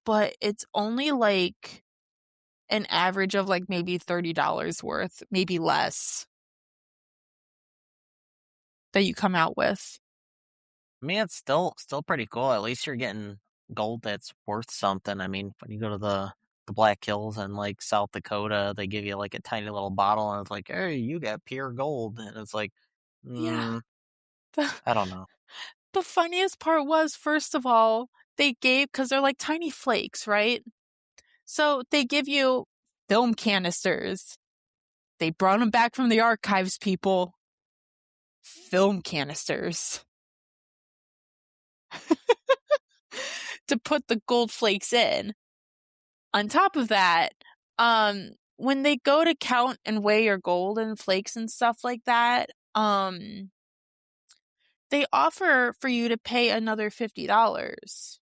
but it's only like an average of like maybe $30 worth, maybe less, that you come out with. I mean, it's still pretty cool. At least you're getting gold that's worth something. I mean, when you go to the Black Hills in like South Dakota, they give you like a tiny little bottle, and it's like, "Hey, you got pure gold," and it's like, Yeah. I don't know. The funniest part was, first of all, they gave, because they're like tiny flakes, right? So they give you film canisters. They brought them back from the archives, people. Film canisters. To put the gold flakes in. On top of that, when they go to count and weigh your gold and flakes and stuff like that, they offer for you to pay another $50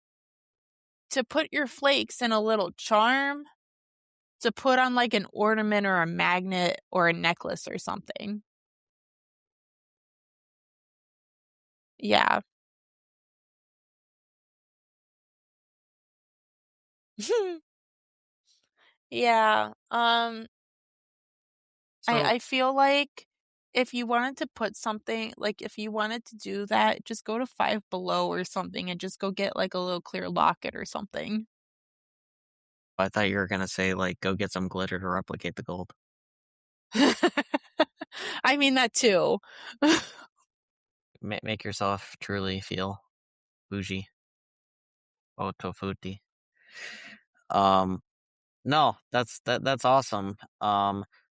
to put your flakes in a little charm, to put on like an ornament or a magnet or a necklace or something. Yeah. Yeah. So I feel like if you wanted to put something, like if you wanted to do that, just go to Five Below or something and just go get like a little clear locket or something. I thought you were gonna say like go get some glitter to replicate the gold. I mean that too. Make yourself truly feel bougie. Oh, tofuti. No, that's awesome.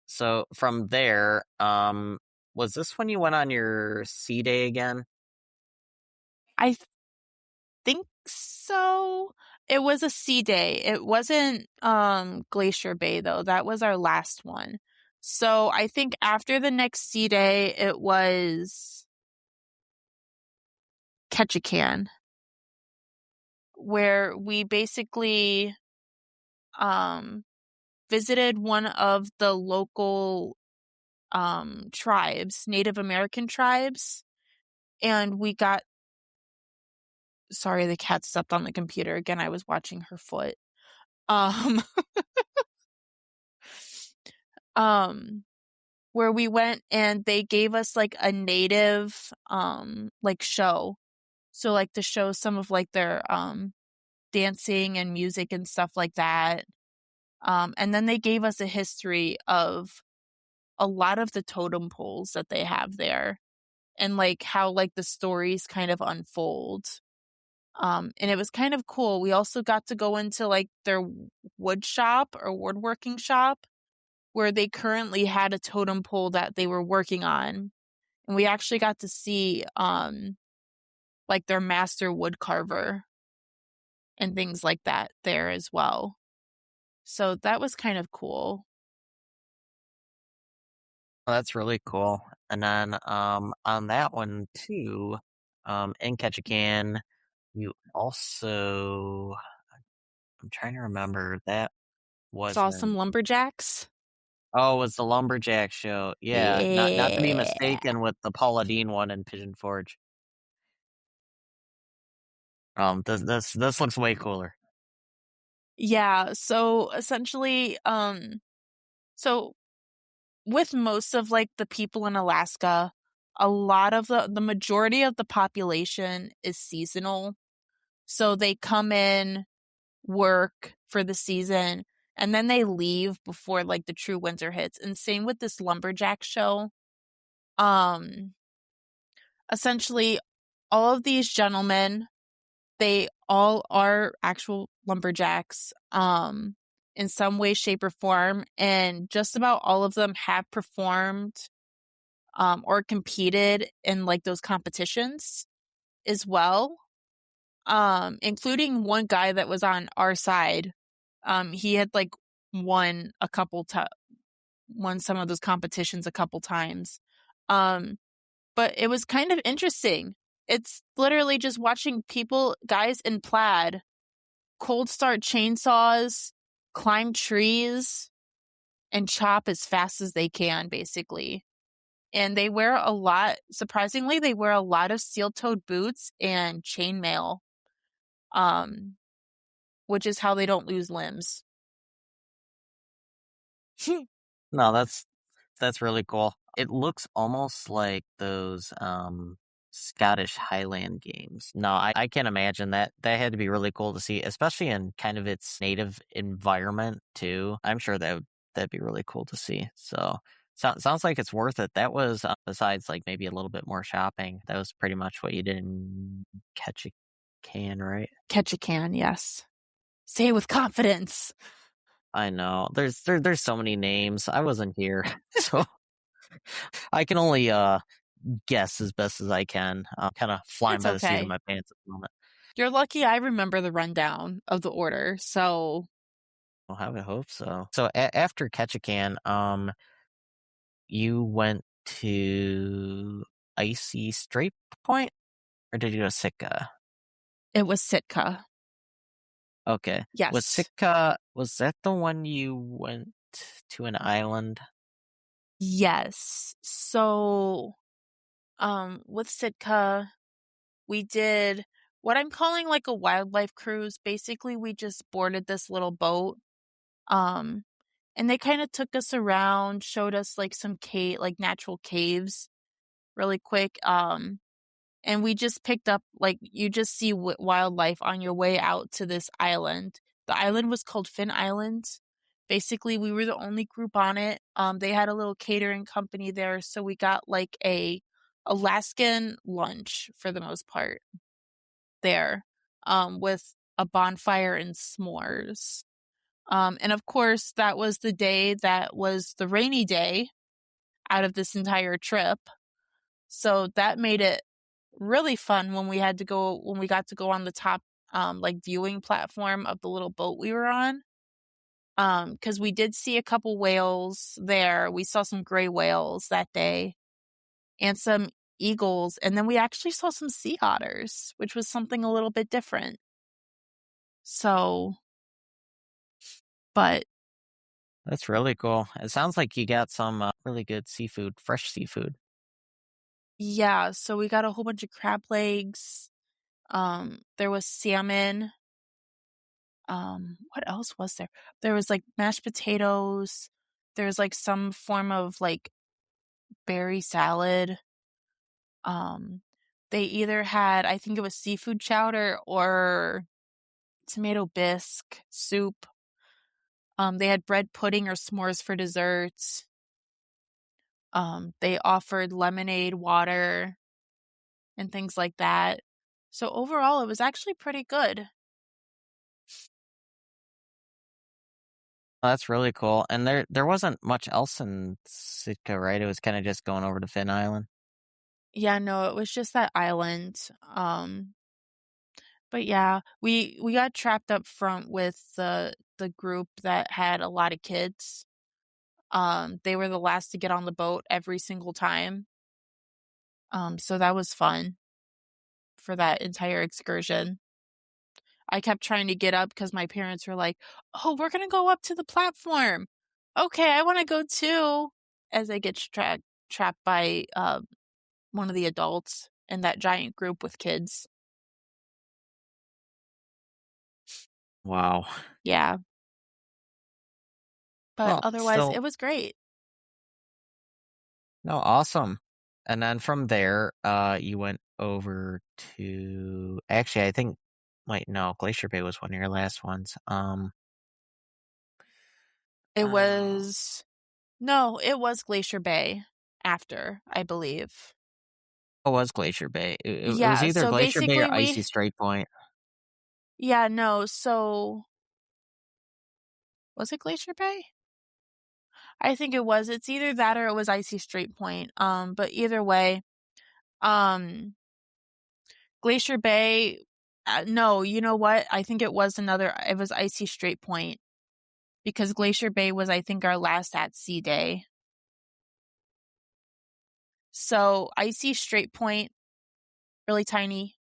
So from there, was this when you went on your sea day again? I think so. It was a sea day. It wasn't Glacier Bay though. That was our last one. So I think after the next sea day, it was Ketchikan, where we basically visited one of the local tribes, Native American tribes, and we got. Sorry, the cat stepped on the computer again. I was watching her foot. Where we went and they gave us like a native like show. So like to show some of like their dancing and music and stuff like that. And then they gave us a history of a lot of the totem poles that they have there and like how like the stories kind of unfold. And it was kind of cool. We also got to go into like their wood shop or woodworking shop where they currently had a totem pole that they were working on. And we actually got to see like their master wood carver and things like that there as well. So that was kind of cool. Well, that's really cool. And then on that one too, in Ketchikan, you also, I'm trying to remember, that Saw wasn't. some lumberjacks. Oh, it was the Lumberjack show. Yeah, not to be Yeah. mistaken with the Paula Deen one in Pigeon Forge. This looks way cooler. Yeah, so essentially, so with most of like the people in Alaska, a lot of the majority of the population is seasonal. So they come in, work for the season, and then they leave before like the true winter hits. And same with this lumberjack show. Essentially all of these gentlemen, they all are actual lumberjacks, in some way, shape, or form, and just about all of them have performed, or competed in like those competitions as well. Including one guy that was on our side. He had like won some of those competitions a couple times. But it was kind of interesting. It's literally just watching guys in plaid, cold start chainsaws, climb trees, and chop as fast as they can, basically. And surprisingly, they wear a lot of steel-toed boots and chainmail, which is how they don't lose limbs. No, that's really cool. It looks almost like those Scottish Highland games. No, I can't imagine that. That had to be really cool to see, especially in kind of its native environment too. I'm sure that'd be really cool to see. So sounds like it's worth it. That was besides like maybe a little bit more shopping. That was pretty much what you did in Ketchikan, right? Ketchikan, yes. Say it with confidence. I know. There's so many names. I wasn't here, so I can only guess as best as I can. I'm kind of flying It's by the seat of okay. my pants at the moment. You're lucky I remember the rundown of the order, so Well, I would hope so. So after Ketchikan, you went to Icy Strait Point, or did you go to Sitka? it was Sitka. Okay. Yes. Was Sitka, was that the one you went to an island? Yes. So, with Sitka, we did what I'm calling like a wildlife cruise. Basically, we just boarded this little boat. And they kind of took us around, showed us like some natural caves really quick. And we just picked up, like, you just see wildlife on your way out to this island. The island was called Finn Island. Basically, we were the only group on it. They had a little catering company there, so we got like a Alaskan lunch for the most part there, with a bonfire and s'mores. And of course, that was the day that was the rainy day out of this entire trip. So that made it really fun when we got to go on the top like viewing platform of the little boat we were on. Because we did see a couple whales there. We saw some gray whales that day and some eagles, and then we actually saw some sea otters, which was something a little bit different. So But That's really cool. It sounds like you got some really good seafood, fresh seafood. yeah, so we got a whole bunch of crab legs. There was salmon. What else was there? There was like mashed potatoes. There was like some form of like berry salad. They either had, I think it was seafood chowder or tomato bisque soup. They had bread pudding or s'mores for desserts. They offered lemonade, water, and things like that. So overall, it was actually pretty good. Oh, that's really cool. And there wasn't much else in Sitka, right? It was kind of just going over to Finn Island. Yeah, no, it was just that island. But yeah, we got trapped up front with the group that had a lot of kids. They were the last to get on the boat every single time. So that was fun for that entire excursion. I kept trying to get up because my parents were like, "Oh, we're gonna go up to the platform." Okay, I want to go too. As I get trapped by one of the adults in that giant group with kids. Wow. Yeah, but Well, otherwise, still, it was great. no, awesome. And then from there, you went over to actually, I think, wait, no, Glacier Bay was one of your last ones. It Uh, was no, it was Glacier Bay after, I believe. it was Glacier Bay. It was Yeah, either so Glacier Bay basically or Icy Strait Point. yeah, no, so was it Glacier Bay? I think it was. It's either that or it was Icy Strait Point. But either way, um, Glacier Bay, no, you know what? I think it was Icy Strait Point because Glacier Bay was, I think, our last at sea day. So Icy Strait Point, really tiny.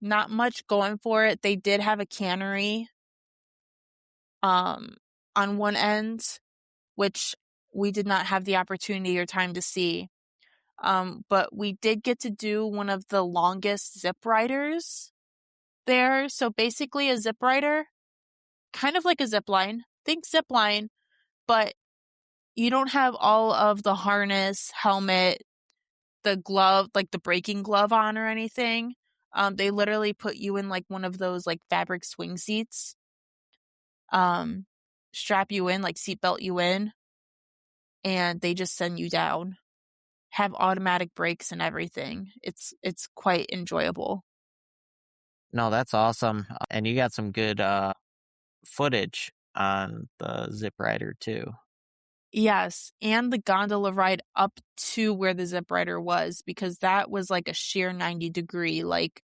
Not much going for it. They did have a cannery, on one end, which we did not have the opportunity or time to see. But we did get to do one of the longest zip riders there. So basically a zip rider, kind of like a zip line. Think zip line, but you don't have all of the harness, helmet, the glove, like the braking glove on or anything. They literally put you in like one of those like fabric swing seats. Um, strap you in, like seatbelt you in, and they just send you down. Have automatic brakes and everything. It's quite enjoyable. No, that's awesome. And you got some good footage on the Zip Rider too. Yes, and the gondola ride up to where the zip rider was because that was like a sheer 90-degree like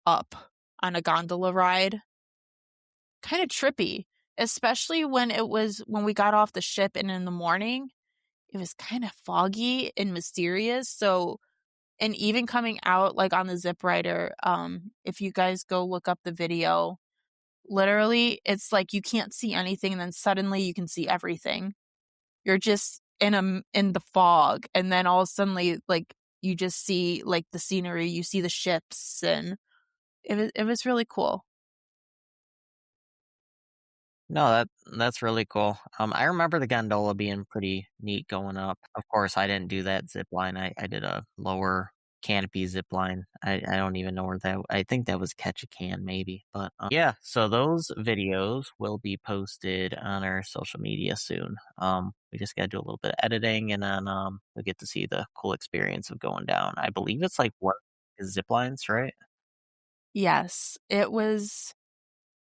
up on a gondola ride. Kind of trippy, especially when we got off the ship and in the morning, it was kind of foggy and mysterious. So, and even coming out like on the zip rider, if you guys go look up the video, literally it's like you can't see anything and then suddenly you can see everything. You're just in the fog, and then all of a sudden like you just see like the scenery, you see the ships, and it was really cool. No, that's really cool. I remember the gondola being pretty neat going up. Of course, I didn't do that zip line. I did a lower canopy zip line. I don't even know where that. I think that was Catch a Can maybe. But yeah, so those videos will be posted on our social media soon. We just got to do a little bit of editing, and then we get to see the cool experience of going down. I believe it's like what zip lines, right? Yes, it was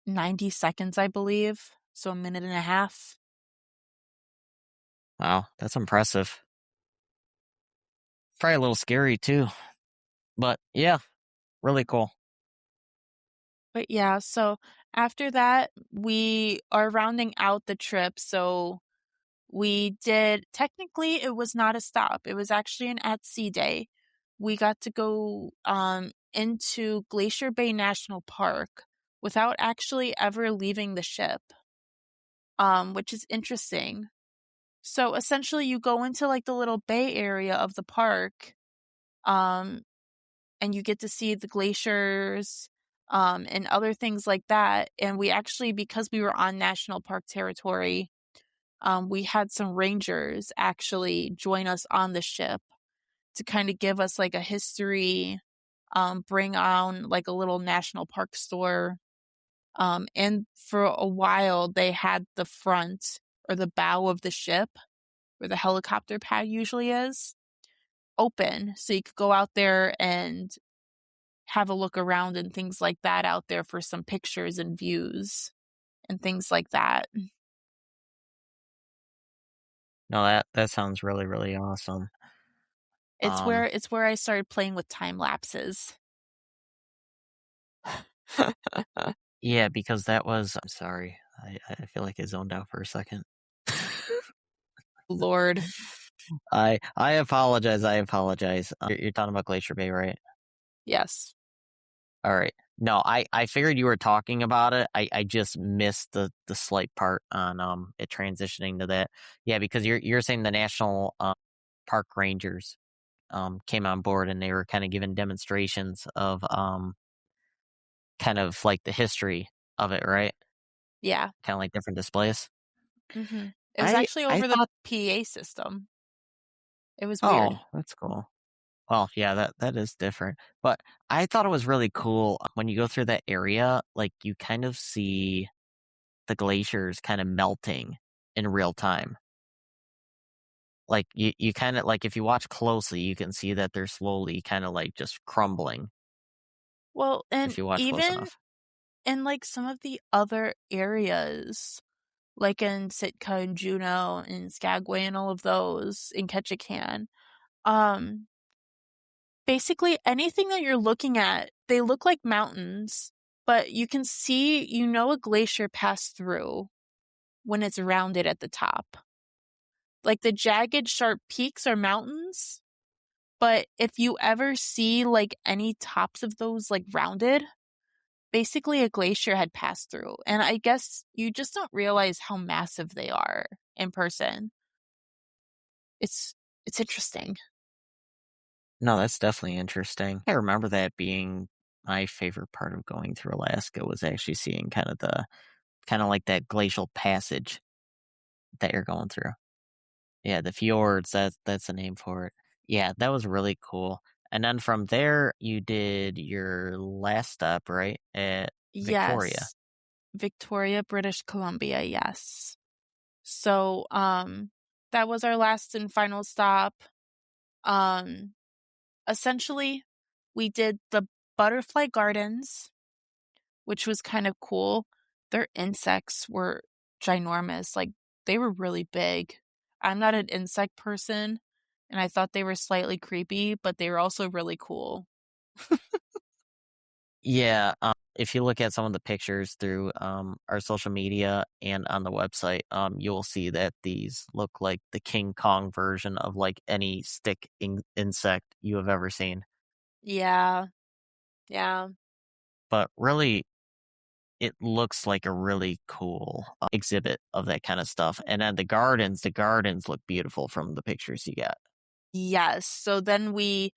90 seconds, I believe, so a minute and a half. Wow, that's impressive. Probably a little scary too. But yeah, really cool. But yeah, so after that, we are rounding out the trip. So we did, technically, it was not a stop. It was actually an at sea day. We got to go into Glacier Bay National Park without actually ever leaving the ship. which is interesting. So essentially you go into like the little bay area of the park, and you get to see the glaciers, and other things like that. And we actually, because we were on national park territory, we had some rangers actually join us on the ship to kind of give us like a history, bring on like a little national park store. And for a while, they had the front or the bow of the ship, where the helicopter pad usually is, open. So you could go out there and have a look around and things like that out there for some pictures and views and things like that. No, that sounds really, really awesome. It's where I started playing with time lapses. Yeah, because that was. I'm sorry. I feel like I zoned out for a second. Lord. I apologize. I apologize. You're talking about Glacier Bay, right? Yes. All right. No, I figured you were talking about it. I just missed the slight part on it transitioning to that. Yeah, because you're saying the national park rangers came on board and they were kind of giving demonstrations of kind of like the history of it, right? Yeah. Kind of like different displays. Mm-hmm. It was actually over the PA system. It was weird. Oh, that's cool. Well, yeah, that is different. But I thought it was really cool when you go through that area, like you kind of see the glaciers kind of melting in real time. Like you kind of like if you watch closely, you can see that they're slowly kind of like just crumbling. Well, and if you watch close even enough. in like some of the other areas, like in Sitka and Juneau and Skagway and all of those in Ketchikan, basically anything that you're looking at, they look like mountains, but you can see, a glacier pass through when it's rounded at the top. Like the jagged, sharp peaks are mountains, but if you ever see like any tops of those like rounded, basically a glacier had passed through. And I guess you just don't realize how massive they are in person. It's interesting. No, that's definitely interesting. I remember that being my favorite part of going through Alaska was actually seeing kind of like that glacial passage that you're going through. Yeah, the fjords, that's the name for it. Yeah, that was really cool. And then from there, you did your last stop, right? At Victoria. Yes. Victoria, British Columbia, yes. So, that was our last and final stop. Essentially, we did the butterfly gardens, which was kind of cool. Their insects were ginormous. Like, they were really big. I'm not an insect person, and I thought they were slightly creepy, but they were also really cool. Yeah, if you look at some of the pictures through our social media and on the website, you'll see that these look like the King Kong version of like any stick insect you have ever seen. Yeah. Yeah. But really, it looks like a really cool exhibit of that kind of stuff. And then the gardens look beautiful from the pictures you got. Yes. So then we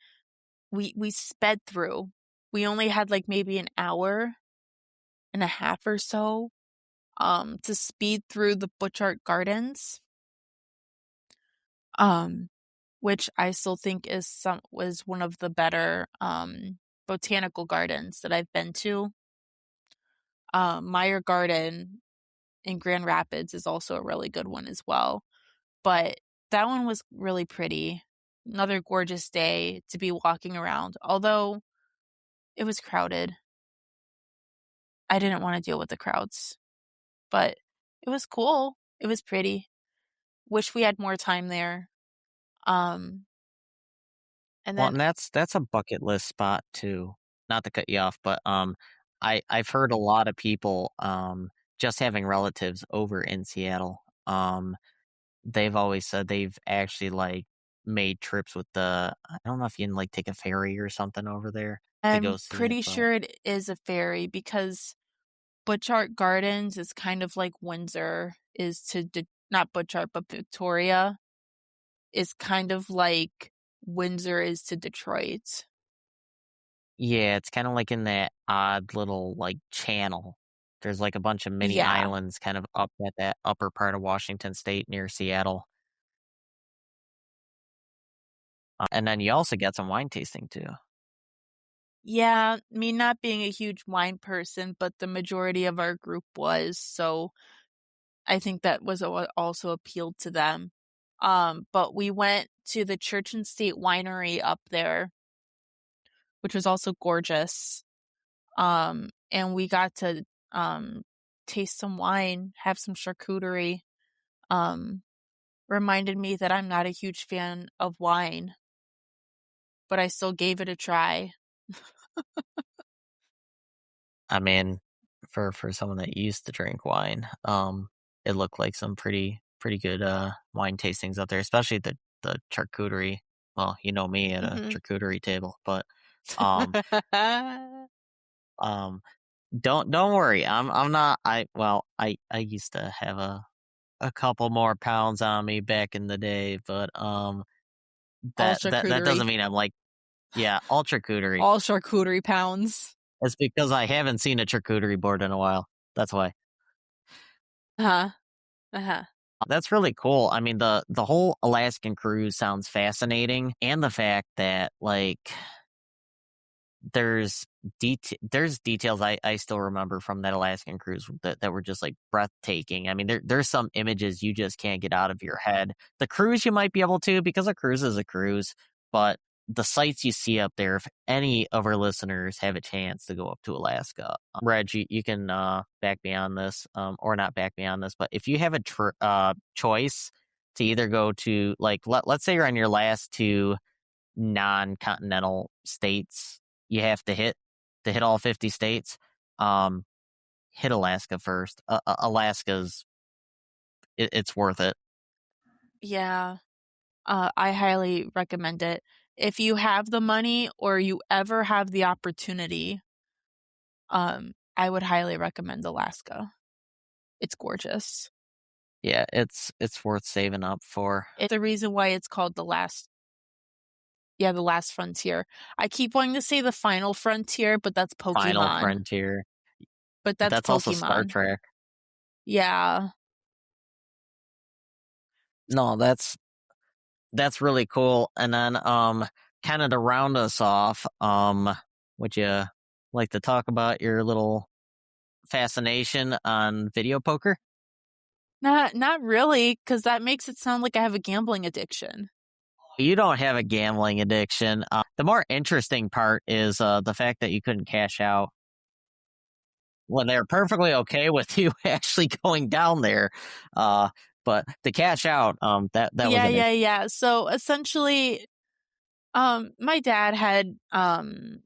sped through. We only had like maybe an hour and a half or so to speed through the Butchart Gardens, which I still think was one of the better botanical gardens that I've been to. Meyer Garden in Grand Rapids is also a really good one as well, but that one was really pretty. Another gorgeous day to be walking around, although it was crowded. I didn't want to deal with the crowds, but it was cool. It was pretty. Wish we had more time there. And Well, then and that's a bucket list spot too. Not to cut you off, but I've heard a lot of people just having relatives over in Seattle. They've always said they've actually like made trips with I don't know if you can like take a ferry or something over there to go I'm see it, pretty but sure it is a ferry because Butchart Gardens is kind of like Windsor is to not Butchart, but Victoria is kind of like Windsor is to Detroit. Yeah, it's kind of like in that odd little like channel. There's like a bunch of mini islands kind of up at that upper part of Washington State near Seattle. And then you also get some wine tasting too. Yeah, me not being a huge wine person, but the majority of our group was, so I think that was what also appealed to them. But we went to the Church and State Winery up there, which was also gorgeous. And we got to taste some wine, have some charcuterie. Reminded me that I'm not a huge fan of wine, but I still gave it a try. I mean, for someone that used to drink wine, it looked like some pretty good wine tastings up there, especially the charcuterie. Well, you know me at a charcuterie table, but don't worry. I'm not. I used to have a couple more pounds on me back in the day, but that doesn't mean I'm like, yeah, all charcuterie. All charcuterie pounds. It's because I haven't seen a charcuterie board in a while. That's why. That's really cool. I mean, the whole Alaskan cruise sounds fascinating, and the fact that like there's details I still remember from that Alaskan cruise that were just like breathtaking. I mean, there's some images you just can't get out of your head. The cruise you might be able to, because a cruise is a cruise, but the sights you see up there, if any of our listeners have a chance to go up to Alaska, Reg, you can back me on this, or not back me on this, but if you have a choice to either go to, like, let's say you're on your last two non-continental states, you have to hit all 50 states, hit Alaska first. Alaska's, it's worth it. Yeah. I highly recommend it. If you have the money or you ever have the opportunity, I would highly recommend Alaska. It's gorgeous. Yeah, it's worth saving up for. It's the reason why it's called the last frontier. I keep wanting to say the final frontier, but that's Pokemon. Final frontier. But that's Pokemon. Also Star Trek. Yeah. No, that's really cool. And then kind of to round us off, would you like to talk about your little fascination on video poker? Not really, because that makes it sound like I have a gambling addiction. You don't have a gambling addiction. The more interesting part is the fact that you couldn't cash out when they're perfectly okay with you actually going down there. But the cash out, that was yeah. So essentially, my dad had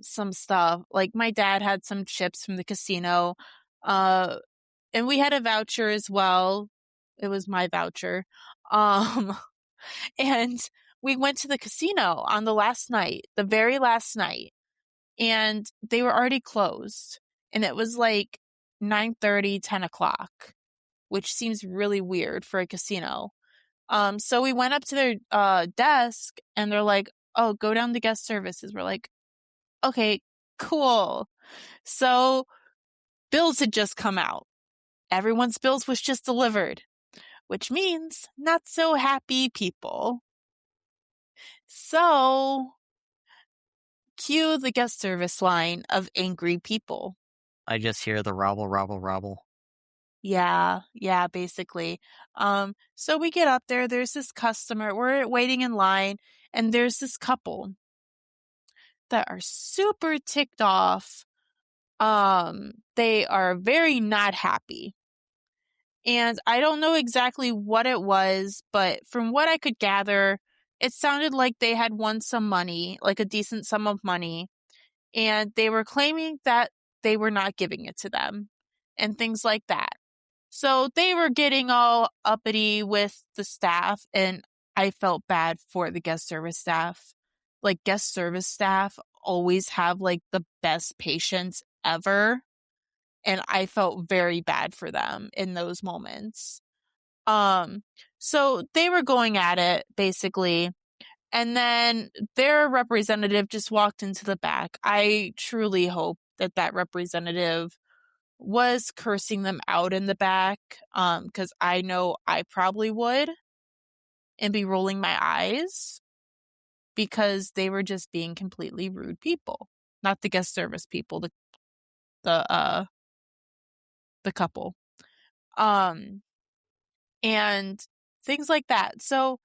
some stuff. Like my dad had some chips from the casino, and we had a voucher as well. It was my voucher, and we went to the casino on the very last night, and they were already closed, and it was like 9:30, 10 o'clock, which seems really weird for a casino. So we went up to their desk, and they're like, "Oh, go down to guest services." We're like, "Okay, cool." So bills had just come out. Everyone's bills was just delivered, which means not so happy people. So cue the guest service line of angry people. I just hear the robble. Yeah, basically. So we get up there, there's this customer, we're waiting in line, and there's this couple that are super ticked off. They are very not happy. And I don't know exactly what it was, but from what I could gather, it sounded like they had won some money, like a decent sum of money, and they were claiming that they were not giving it to them and things like that. So they were getting all uppity with the staff, and I felt bad for the guest service staff. Like, guest service staff always have like the best patience ever. And I felt very bad for them in those moments. So they were going at it, basically. And then their representative just walked into the back. I truly hope that representative was cursing them out in the back, because I know I probably would and be rolling my eyes because they were just being completely rude people. Not the guest service people, the couple. And things like that. So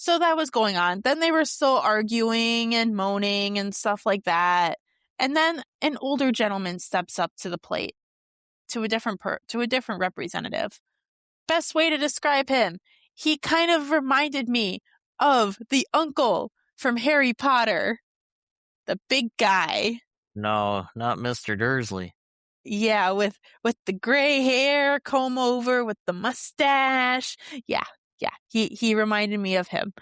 that was going on. Then they were still arguing and moaning and stuff like that. And then an older gentleman steps up to the plate to a different representative. Best way to describe him, he kind of reminded me of the uncle from Harry Potter, the big guy. No, not Mr. Dursley. Yeah, with the gray hair, comb over, with the mustache. Yeah, he reminded me of him.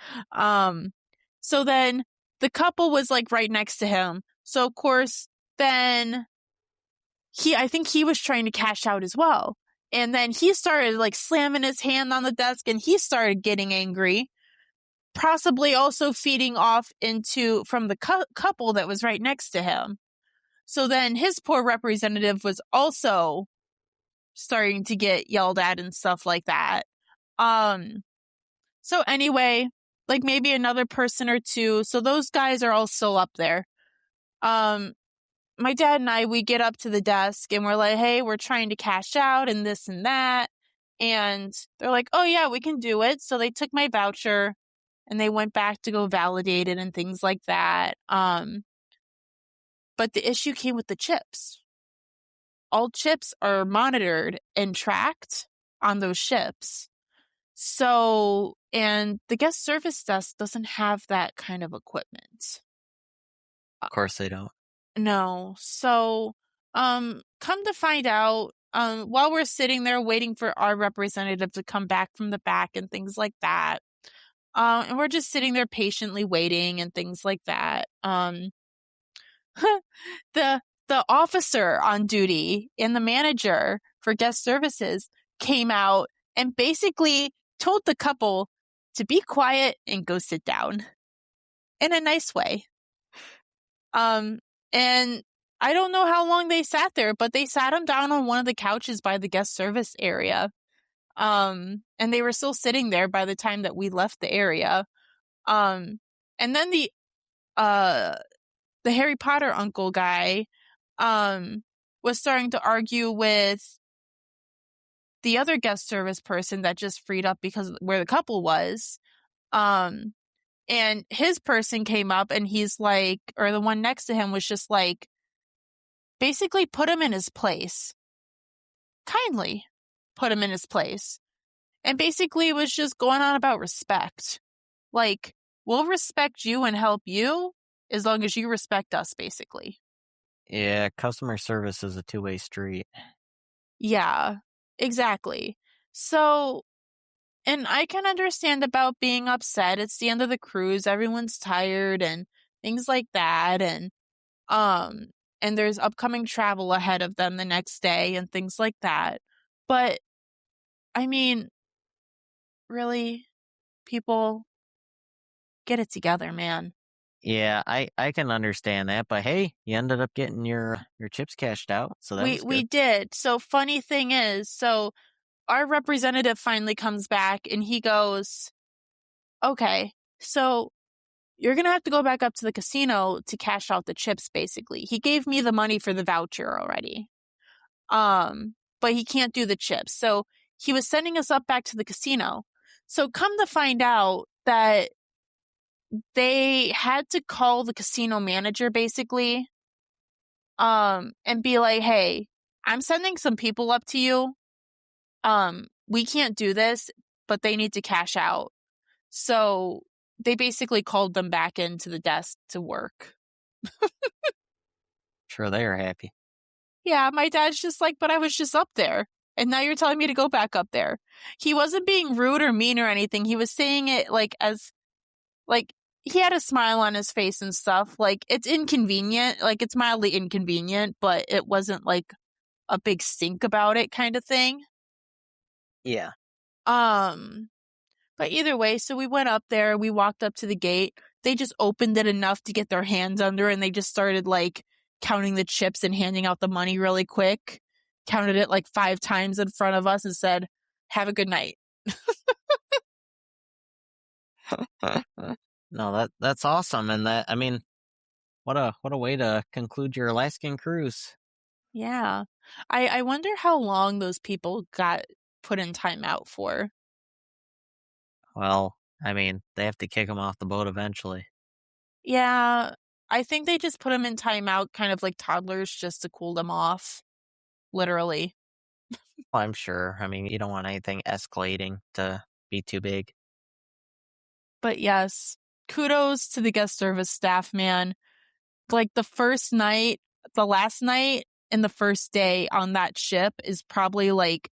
So then the couple was like right next to him. So of course, then I think he was trying to cash out as well. And then he started like slamming his hand on the desk and he started getting angry, possibly also feeding off from the couple that was right next to him. So then his poor representative was also starting to get yelled at and stuff like that. So anyway, like maybe another person or two. So those guys are all still up there. My dad and I, we get up to the desk and we're like, hey, we're trying to cash out and this and that. And they're like, oh yeah, we can do it. So they took my voucher and they went back to go validate it and things like that. But the issue came with the chips. All chips are monitored and tracked on those ships. So, and the guest service desk doesn't have that kind of equipment. Of course they don't. No. So, come to find out, while we're sitting there waiting for our representative to come back from the back and things like that, and we're just sitting there patiently waiting and things like that, the officer on duty and the manager for guest services came out and basically told the couple to be quiet and go sit down in a nice way. And I don't know how long they sat there, but they sat them down on one of the couches by the guest service area. And they were still sitting there by the time that we left the area. And then the Harry Potter uncle guy was starting to argue with the other guest service person that just freed up because where the couple was. And his person came up and he's like, or the one next to him was just like, basically put him in his place. Kindly put him in his place. And basically was just going on about respect. Like, we'll respect you and help you as long as you respect us, basically. Yeah, customer service is a two-way street. Yeah, exactly. So, and I can understand about being upset. It's the end of the cruise. Everyone's tired and things like that. And there's upcoming travel ahead of them the next day and things like that. But, I mean, really, people, get it together, man. Yeah, I can understand that, but hey, you ended up getting your chips cashed out, so that was good. We did. So funny thing is, so our representative finally comes back and he goes, okay, so you're going to have to go back up to the casino to cash out the chips, basically. He gave me the money for the voucher already. But he can't do the chips. So he was sending us up back to the casino. So come to find out that they had to call the casino manager, basically, and be like, hey, I'm sending some people up to you. We can't do this, but they need to cash out. So they basically called them back into the desk to work. Sure, they are happy. Yeah, my dad's just like, but I was just up there. And now you're telling me to go back up there. He wasn't being rude or mean or anything. He was saying it like as, like, he had a smile on his face and stuff. Like, it's inconvenient. Like, it's mildly inconvenient, but it wasn't like a big stink about it kind of thing. Yeah. But either way, so we went up there, we walked up to the gate. They just opened it enough to get their hands under, and they just started like counting the chips and handing out the money really quick. Counted it like 5 times in front of us and said, "Have a good night." No, that's awesome. And that, I mean, what a way to conclude your Alaskan cruise. Yeah. I wonder how long those people got put in timeout for. Well, I mean, they have to kick them off the boat eventually. Yeah, I think they just put them in timeout, kind of like toddlers, just to cool them off. Literally. Well, I'm sure. I mean, you don't want anything escalating to be too big. But yes, kudos to the guest service staff, man. Like the first night, the last night, and the first day on that ship is probably like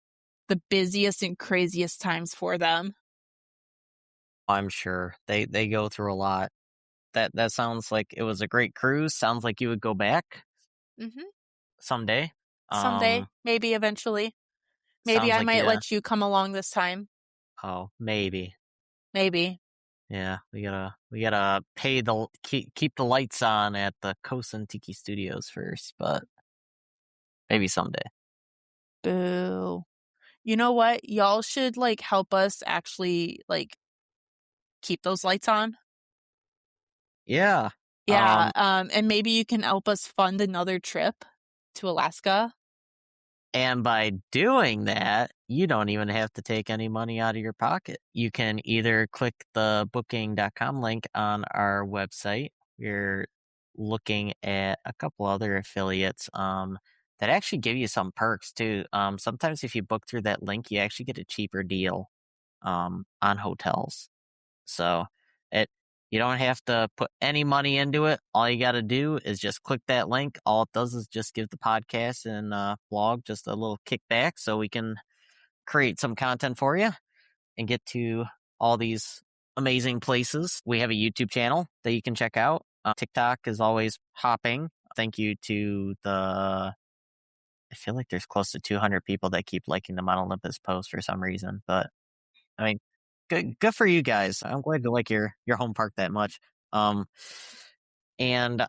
the busiest and craziest times for them. I'm sure they go through a lot. That sounds like it was a great cruise. Sounds like you would go back someday. Someday, maybe eventually. Maybe I might let you come along this time. Oh, maybe. Maybe. Yeah, we gotta pay keep the lights on at the Coast N Tiki Studios first, but maybe someday. Boo. You know what? Y'all should like help us actually like keep those lights on. Yeah. Yeah. And maybe you can help us fund another trip to Alaska. And by doing that, you don't even have to take any money out of your pocket. You can either click the booking.com link on our website. We're looking at a couple other affiliates that actually give you some perks too. Sometimes if you book through that link, you actually get a cheaper deal on hotels. So you don't have to put any money into it. All you got to do is just click that link. All it does is just give the podcast and blog just a little kickback so we can create some content for you and get to all these amazing places. We have a YouTube channel that you can check out. TikTok is always hopping. Thank you to I feel like there's close to 200 people that keep liking the Mount Olympus post for some reason. But, I mean, good for you guys. I'm glad you like your home park that much. And we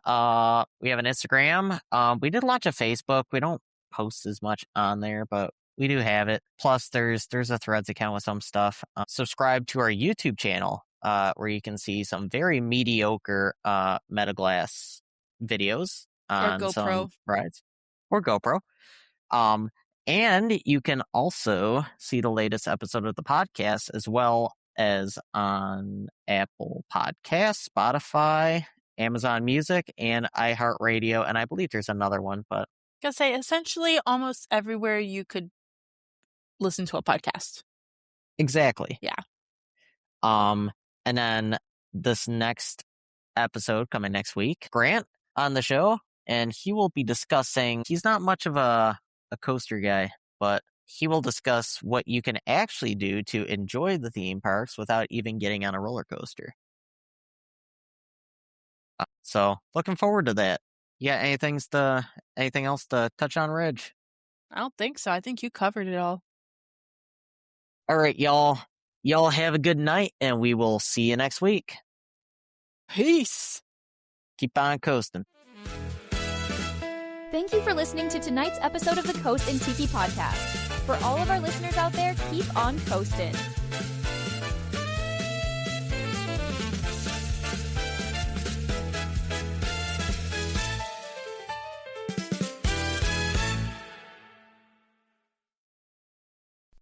have an Instagram. We did launch a Facebook. We don't post as much on there, but we do have it. Plus, there's a Threads account with some stuff. Subscribe to our YouTube channel, where you can see some very mediocre Metaglass videos on some rides, or GoPro. And you can also see the latest episode of the podcast as well as on Apple Podcasts, Spotify, Amazon Music, and iHeartRadio. And I believe there's another one, but I was gonna say essentially almost everywhere you could listen to a podcast. Exactly. Yeah. And then this next episode coming next week, Grant on the show, and he will be discussing, he's not much of a coaster guy, but he will discuss what you can actually do to enjoy the theme parks without even getting on a roller coaster. So looking forward to that. Yeah, anything else to touch on, Reg? I don't think so. I think you covered it all. All right, y'all. Y'all have a good night, and we will see you next week. Peace. Keep on coasting. Thank you for listening to tonight's episode of the Coast N Tiki podcast. For all of our listeners out there, keep on coasting.